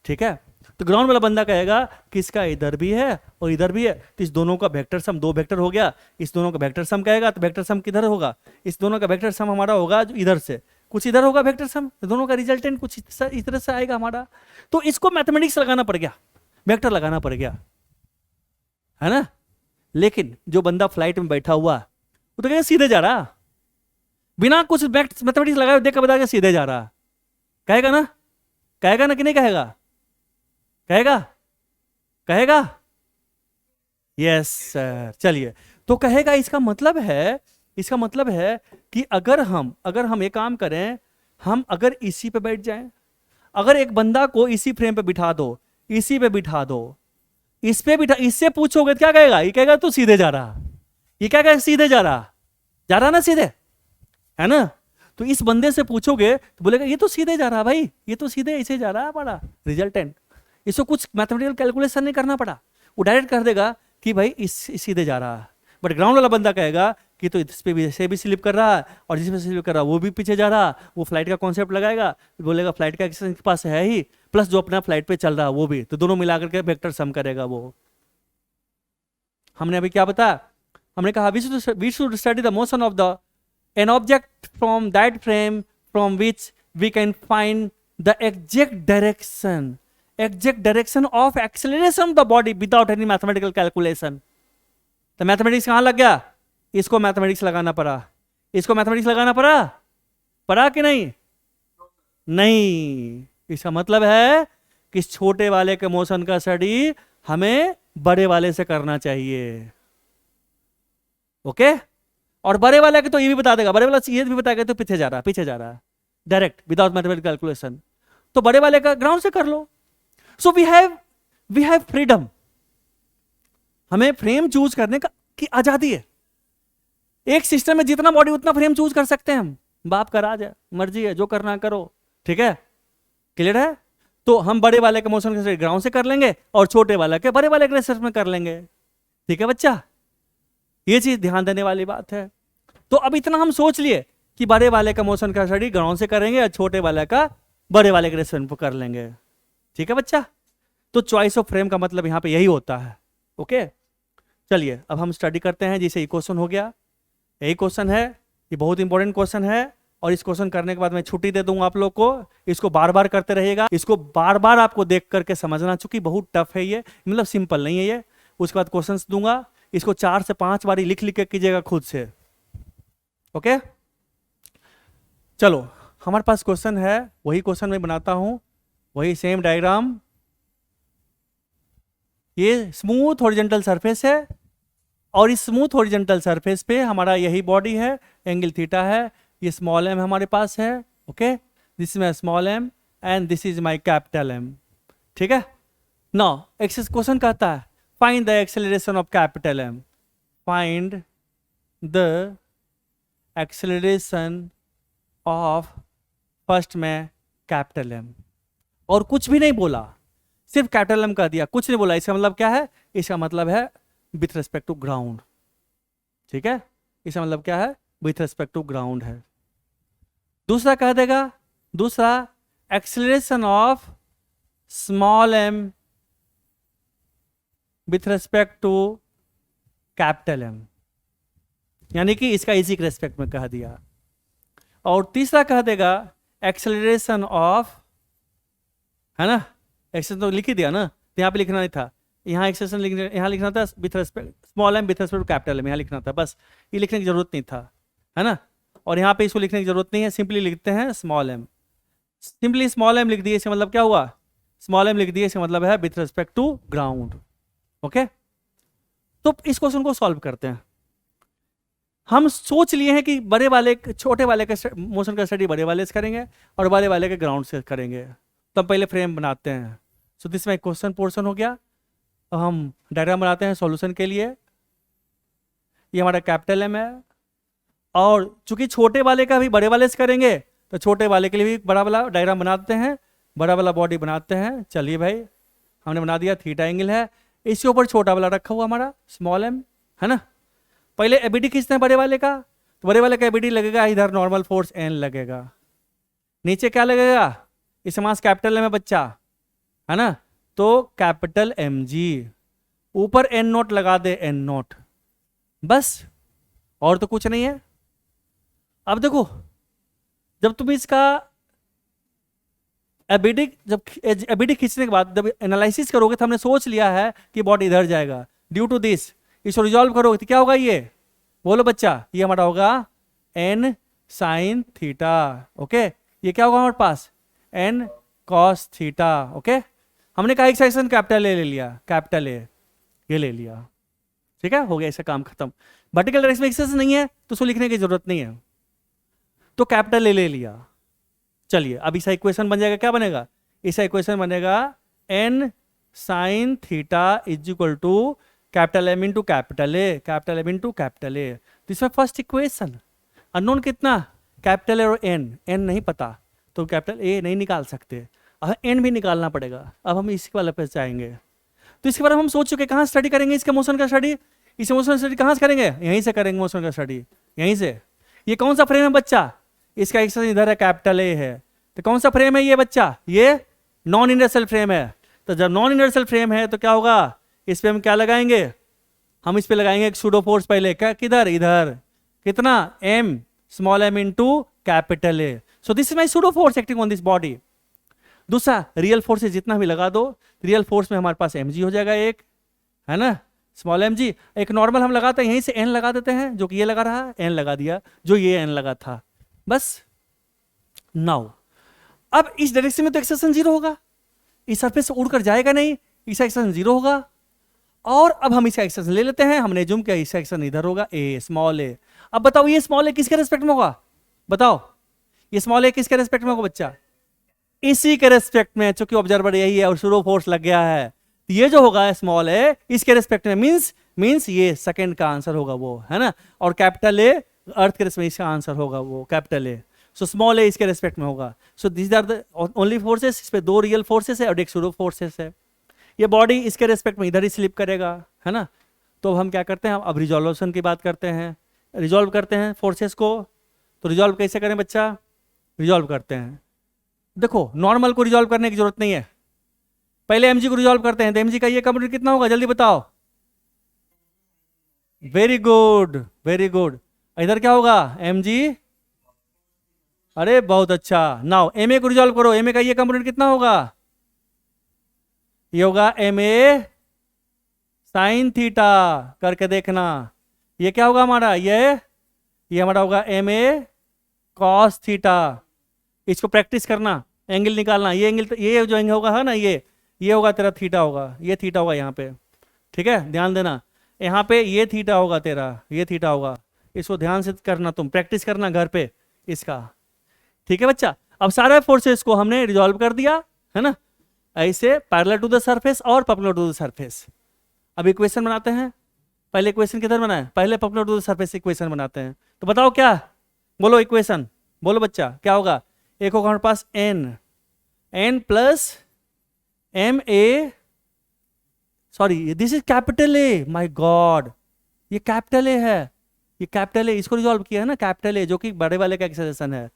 ठीक है, तो ग्राउंड वाला बंदा कहेगा कि इसका इधर भी है और इधर भी है, तो इस दोनों का वेक्टर सम, दो वेक्टर हो गया, इस दोनों का वेक्टर सम कहेगा, तो वेक्टर सम किधर होगा, इस दोनों का वेक्टर सम हमारा होगा जो इधर से कुछ इधर होगा वेक्टर सम, दोनों का रिजल्टेंट कुछ इस तरह से आएगा हमारा। तो इसको मैथमेटिक्स लगाना पड़ गया, वेक्टर लगाना पड़ गया, है ना। लेकिन जो बंदा फ्लाइट में बैठा हुआ वो तो कहेगा सीधे जा रहा, बिना कुछ मैथमेटिक्स लगाए देख कर बता सीधे जा रहा, कहेगा ना कि नहीं कहेगा, कहेगा यस सर। चलिए, तो कहेगा, इसका मतलब है कि अगर हम एक काम करें, हम अगर इसी पे बैठ जाएं, अगर एक बंदा को इसी फ्रेम पे बिठा दो, इसी पे बिठा दो, इस पे बिठा, इससे पूछोगे क्या कहेगा, ये कहेगा तू सीधे जा रहा, ये क्या कहेगा सीधे जा रहा ना, सीधे, है ना। तो इस बंदे से पूछोगे तो बोलेगा ये तो सीधे जा रहा भाई, ये तो सीधे ऐसे जा रहा है, बड़ा रिजल्टेंट, इसको कुछ मैथमेटिकल कैलकुलेशन नहीं करना पड़ा, वो डायरेक्ट कर देगा कि भाई इस सीधे जा रहा है। बट ग्राउंड वाला बंदा कहेगा कि तो इस पे भी ऐसे भी स्लिप कर रहा है और जिस पे स्लिप कर रहा है वो भी पीछे जा रहा, वो फ्लाइट का कॉन्सेप्ट लगाएगा, बोलेगा फ्लाइट का एक्सेस के पास है ही, प्लस जो अपना फ्लाइट पे चल रहा है वो भी, तो दोनों मिलाकर के वेक्टर सम करेगा वो। हमने अभी क्या बताया, हमने कहा we should study the motion of the an object from that frame from which we can find the exact direction of acceleration of the body without any mathematical calculation. तो mathematics कहां लग गया, इसको मैथमेटिक्स लगाना पड़ा कि नहीं? नहीं। इसका मतलब है कि इस छोटे वाले के मोशन का स्टडी हमें बड़े वाले से करना चाहिए। ओके और बड़े वाले के तो ये भी बता देगा, बड़े वाला ये भी बताएगा तो पीछे जा रहा है डायरेक्ट विदाउट मैथमेटिकल कैलकुलेशन, तो बड़े वाले का ग्राउंड से कर लो। सो वी हैव फ्रीडम, हमें फ्रेम चूज करने का की आजादी है। एक सिस्टम में जितना बॉडी उतना फ्रेम चूज कर सकते हैं हम, बाप का राज है, मर्जी है, जो करना करो। ठीक है, क्लियर है? तो हम बड़े वाले के मोशन के ग्राउंड से कर लेंगे और छोटे वाले के बड़े वाले के रेसिप्रोकल में कर लेंगे। ठीक है बच्चा, ये चीज ध्यान देने वाली बात है। तो अब इतना हम सोच लिए कि बड़े वाले का मोशन का स्टडी ग्राउंड से करेंगे और छोटे वाले का बड़े वाले के रेसिप्रोकल पर कर लेंगे। ठीक है बच्चा, तो चॉइस ऑफ फ्रेम का मतलब यहां पे यही होता है। ओके चलिए अब हम स्टडी करते हैं। जैसे ये क्वेश्चन हो गया, यही क्वेश्चन है, ये बहुत इंपॉर्टेंट क्वेश्चन है और इस क्वेश्चन करने के बाद मैं छुट्टी दे दूंगा आप लोग को। इसको बार बार करते रहिएगा, इसको बार बार आपको देख करके समझना, चूंकि बहुत टफ है ये, मतलब सिंपल नहीं है ये। उसके बाद क्वेश्चंस दूंगा, इसको 4 से 5 बारी लिख लिख के कीजिएगा खुद से। ओके चलो हमारे पास क्वेश्चन है, वही क्वेश्चन मैं बनाता हूं, वही सेम डायग्राम। ये स्मूथ हॉरिजॉन्टल सरफेस है और इस स्मूथ हॉरिजॉन्टल सरफेस पे हमारा यही बॉडी है, एंगल थीटा है, ये स्मॉल एम हमारे पास है। Okay this is my small M and this is my capital M. ठीक है, नाउ एक्सरसाइज क्वेश्चन कहता है find the acceleration of capital M, find the acceleration of first में कैपिटल एम, और कुछ भी नहीं बोला, सिर्फ कैपिटल एम कह दिया, कुछ नहीं बोला। इसका मतलब क्या है? इसका मतलब है विथ रेस्पेक्ट टू ग्राउंड। ठीक है, इसका मतलब क्या है? विथ रेस्पेक्ट टू ग्राउंड है। दूसरा कह देगा, दूसरा acceleration of small M with respect to capital M, यानी कि इसका इसी के रेस्पेक्ट में कह दिया। और तीसरा कह देगा एक्सेलरेशन ऑफ, है ना, एक्सेलरेशन तो लिख ही दिया ना, तो यहाँ पे लिखना नहीं था, यहाँ एक्सेलरेशन यहाँ लिखना था with respect small M with respect to capital M, यहाँ लिखना था, बस ये लिखने की जरूरत नहीं था, है ना। और यहाँ पे इसको लिखने की जरूरत नहीं है, सिंपली लिखते हैं small M, simply small M लिख दिए, इसका मतलब क्या हुआ? स्मॉल एम लिख दिए, इसका मतलब है with respect to ground. Okay, तो इस क्वेश्चन को सॉल्व करते हैं। हम सोच लिए हैं कि बड़े वाले छोटे वाले के मोशन का स्टडी बड़े वाले से करेंगे और बड़े वाले के ग्राउंड से करेंगे, तो हम पहले फ्रेम बनाते हैं। सो दिस में क्वेश्चन पोर्शन हो गया। अब हम डायग्राम बनाते हैं सॉल्यूशन के लिए। ये हमारा कैपिटल एम है, और चूंकि छोटे वाले का भी बड़े वाले से करेंगे तो छोटे वाले के लिए भी बड़ा वाला डायग्राम बनाते हैं, बड़ा वाला बॉडी बनाते हैं। चलिए भाई, हमने बना दिया, थीटा एंगल है, इसके ऊपर छोटा वाला रखा हुआ हमारा स्मॉल एम, है ना। पहले एबीडी खींचते हैं बड़े वाले का, तो बड़े वाले का एबीडी लगेगा, इधर नॉर्मल फोर्स एन लगेगा, नीचे क्या लगेगा? इस मास कैपिटल एम है बच्चा, है ना, तो कैपिटल एम जी, ऊपर एन नोट लगा दे, एन नोट, बस, और तो कुछ नहीं है। अब देखो, जब तुम इसका एबीडी खींचने के बाद जब एनालिसिस करोगे तो हमने सोच लिया है कि बॉडी इधर जाएगा, ड्यू टू दिस इसको रिजॉल्व करोगे तो क्या होगा? ये बोलो बच्चा, ये हमारा होगा एन साइन थीटा। ओके, ये क्या होगा हमारे पास? N cos theta. ओके, हमने कहा एक्सप्रेशन कैपिटल ए ले लिया, कैपिटल ए ये ले लिया, ठीक है, हो गया, इसका काम खत्म। वर्टिकल डायरेक्शन में एक्सप्रेशन नहीं है तो उसको लिखने की जरूरत नहीं है, तो कैपिटल ए ले लिया। चलिए अब इसका इक्वेशन बन जाएगा, क्या बनेगा? इसका इक्वेशन बनेगा N sine theta is equal to capital M into capital A, capital M into capital A. तो इसमें फर्स्ट इक्वेशन अननोन कितना? कैपिटल ए और एन, एन नहीं पता तो कैपिटल ए नहीं निकाल सकते, अब एन भी निकालना पड़ेगा। अब हम इसी वाले पे जाएंगे, तो इसके बारे में हम सोच चुके कहाँ स्टडी करेंगे इसके मोशन का स्टडी। इस मोशन स्टडी कहाँ से करेंगे? यहीं से करेंगे मोशन का स्टडी, यहीं से। ये कौन सा फ्रेम है बच्चा? इसका एक्सेस इधर है, कैपिटल ए है, तो कौन सा फ्रेम है ये बच्चा? ये नॉन इनर्शियल फ्रेम है। तो जब नॉन इनर्शियल फ्रेम है तो क्या होगा? इस पे हम क्या लगाएंगे? हम इस पे लगाएंगे एक सूडो फोर्स पहले, क्या, किधर? इधर, कितना? M small M into capital A. So this is my pseudo force acting on this body. दूसरा रियल फोर्स जितना भी लगा दो, रियल फोर्स में हमारे पास mg हो जाएगा एक, है ना, स्मॉल mg। एक नॉर्मल हम लगाते हैं, यहीं से n लगा देते हैं, जो कि ये लगा रहा, n लगा दिया, जो ये n लगा था, बस। नाउ अब इस डायरेक्शन में तो एक्सेशन 0 होगा, इस सरफेस से उड़कर जाएगा नहीं, इसका एक्सेलरेशन 0 होगा। और अब हम इसका एक्सेलरेशन ले लेते हैं, हमने जूम किया, इसका एक्सेलरेशन इधर होगा ए, स्मॉल ए। अब बताओ ये स्मॉल ए किसके रेस्पेक्ट में होगा, बताओ ये स्मॉल ए किसके रेस्पेक्ट में होगा बच्चा, इसी के रेस्पेक्ट में, चूंकि ऑब्जर्वर यही है और शुरू फोर्स लग गया है, तो ये जो होगा स्मॉल ए इसके रेस्पेक्ट में, मींस ये सेकंड का आंसर होगा वो, है ना। और कैपिटल ए अर्थ के रेस्पेक्ट में इसका आंसर होगा वो कैपिटल ए। सो स्मॉल ए इसके रेस्पेक्ट में होगा। So this are the only forces, इस पे 2 रियल फोर्सेस है और एक सूडो फोर्सेस है। ये बॉडी इसके रेस्पेक्ट में इधर ही स्लिप करेगा, है ना। तो अब हम क्या करते हैं, अब रिजॉल्यूशन की बात करते हैं, रिजॉल्व करते हैं फोर्सेस को। तो रिजॉल्व कैसे करें बच्चा, रिजॉल्व करते हैं, देखो नॉर्मल को रिजॉल्व करने की जरूरत नहीं है, पहले एमजी को रिजॉल्व करते हैं। तो एमजी का ये कंपोनेंट कितना होगा जल्दी बताओ, वेरी गुड वेरी गुड। इधर क्या होगा mg, अरे बहुत अच्छा। नाउ ma को रिजॉल्व करो, ma का ये कंपोनेंट कितना होगा, ये होगा ma साइन थीटा, करके देखना। ये क्या होगा हमारा, ये हमारा होगा ma कॉस थीटा। इसको प्रैक्टिस करना, एंगल निकालना, ये एंगल, ये जो एंगल होगा है ना, ये होगा तेरा थीटा होगा, ये थीटा होगा यहाँ पे, ठीक है ध्यान देना। यहाँ पे ये थीटा होगा तेरा, ये थीटा होगा, इसको ध्यान से करना, तुम प्रैक्टिस करना घर पे इसका, ठीक है बच्चा। अब सारे फोर्सेस को हमने रिजॉल्व कर दिया, है ना, ऐसे पैरेलल टू द सरफेस और परपेंडिकुलर टू द सरफेस। अब इक्वेशन बनाते हैं, पहले इक्वेशन किधर बनाए, पहले perpendicular to the surface equation बनाते हैं। तो बताओ क्या, बोलो इक्वेशन, बोलो बच्चा क्या होगा। एक होगा हमारे पास n plus M A, sorry this is capital A, my god ये कैपिटल ए है, ये कैपिटल ए, इसको रिजॉल्व किया है ना कैपिटल ए, जो कि बड़े वाले का एक्सेलरेशन है।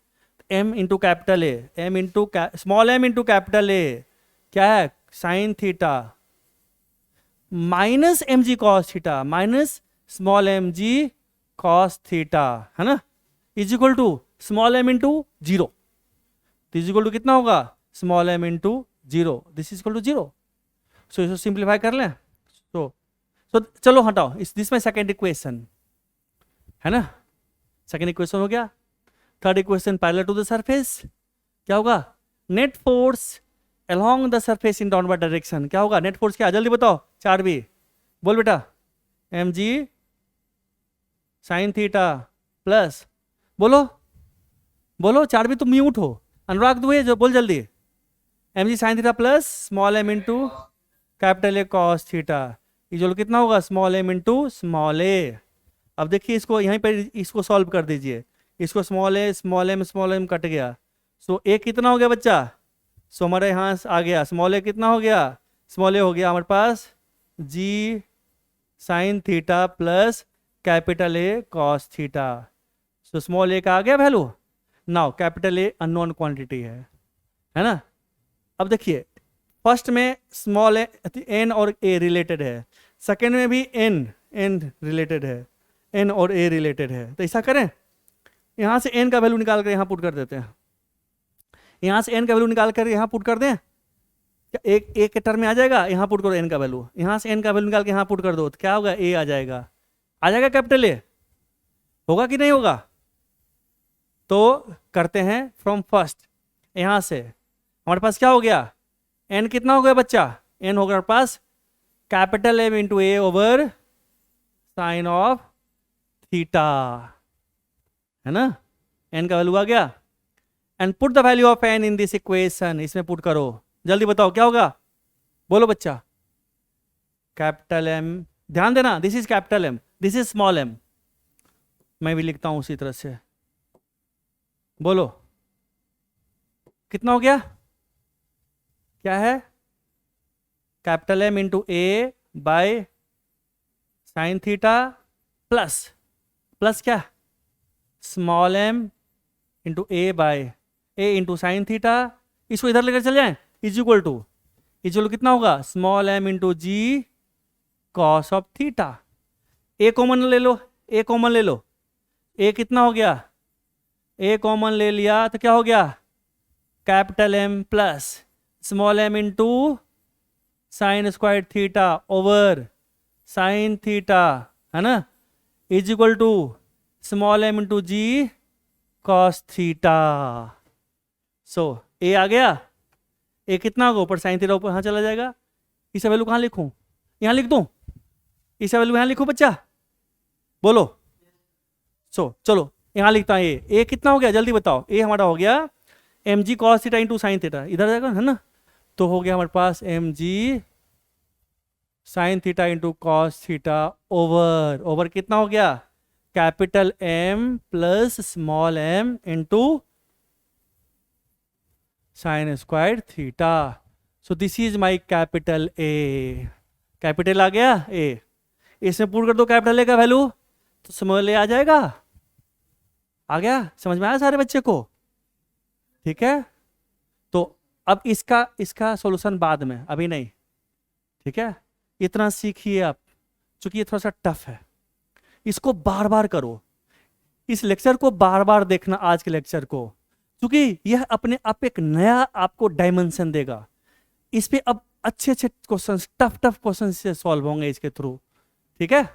m into capital A, m into small m into capital A, क्या है sine theta, minus M G cos theta, minus small M G cos theta, है ना, is equal to small M into 0। Is equal to कितना होगा, small m into 0, this is equal to 0। So इसको simplify कर लें। सो चलो हटाओ, this my second equation, है ना, सेकंड इक्वेशन हो गया। Third equation parallel to the surface, क्या होगा, net force along the surface in downward direction, क्या होगा नेट फोर्स, क्या जल्दी बताओ 4b, बोल बेटा, mg साइन थीटा प्लस, बोलो बोलो 4b, तुम म्यूट हो, अनुराग दुए जो बोल जल्दी, mg sign theta plus small m into capital A cos theta, ये जो कितना होगा स्मॉल m इंटू स्मॉल ए। अब देखिए इसको यहीं पर इसको सॉल्व कर दीजिए, इसको स्मॉल m कट गया, सो ए कितना हो गया बच्चा, सो हमारे यहाँ आ गया स्मॉल ए कितना हो गया, स्मॉल ए हो गया हमारे पास G sine theta plus capital A cos theta. So small A का आ गया value. Now capital A unknown quantity है ना। अब देखिए फर्स्ट में स्मॉल एन और ए रिलेटेड है, सेकेंड में भी एन रिलेटेड है, एन और ए रिलेटेड है। तो ऐसा करें, यहाँ से एन का वैल्यू निकाल कर यहाँ पुट कर देते हैं, यहाँ से एन का वैल्यू निकाल कर यहाँ पुट कर दें, एक के टर्म में आ जाएगा, यहाँ पुट करो एन का वैल्यू, यहाँ से एन का वैल्यू निकाल के यहाँ पुट कर दो, तो क्या होगा ए आ जाएगा कैपिटल ए, होगा कि नहीं होगा। तो करते हैं फ्रॉम फर्स्ट, यहाँ से हमारे पास क्या हो गया, एन कितना हो गया बच्चा, एन हो गया हमारे पास capital M into A over sine of theta, है ना, एन का वैल्यू आ गया। And put the value of N in this equation, इसमें पुट करो, जल्दी बताओ क्या होगा, बोलो बच्चा, कैपिटल एम, ध्यान देना this is capital M, this is small M, मैं भी लिखता हूं उसी तरह से, बोलो कितना हो गया, क्या है capital M into A by sine theta plus क्या small M into A by A into sine theta, इसको इधर लेकर चल जाए, इज इक्वल टू कितना होगा small M into G cos of theta. A common ले लो, ए कॉमन ले लो, ए कितना हो गया, ए कॉमन ले लिया तो क्या हो गया capital M plus small M into sine square theta over sine theta, है ना, is equal to small M into G cos theta. So A आ गया, ए कितना होगा ऊपर साइन थीटा ऊपर यहाँ चला जाएगा, इसका वैल्यू कहाँ लिखूं, यहाँ लिख दूं, इसका वैल्यू यहाँ लिखूं बच्चा, बोलो। चलो यहाँ लिखता हूँ ए कितना हो गया जल्दी बताओ, ए हमारा हो गया M G cos theta into sine theta, इधर जाएगा है ना, तो हो गया हमारे पास M G sine theta into cos theta over कितना हो गया, capital M plus small M into sine square theta. So this is my capital A, capital आ गया ए, इसमें पूर्ण कर दो कैपिटल ए का वैल्यू तो स्मॉल ए आ जाएगा, आ गया, समझ में आया सारे बच्चे को, ठीक है। तो अब इसका सॉल्यूशन बाद में, अभी नहीं, ठीक है। इतना सीखिए आप, चूंकि ये थोड़ा सा टफ है, इसको बार बार करो, इस लेक्चर को बार बार देखना, आज के लेक्चर को, क्योंकि यह अपने आप एक नया आपको डायमेंशन देगा। इस पे अब अच्छे अच्छे क्वेश्चंस, टफ क्वेश्चन से सॉल्व होंगे इसके थ्रू, ठीक है।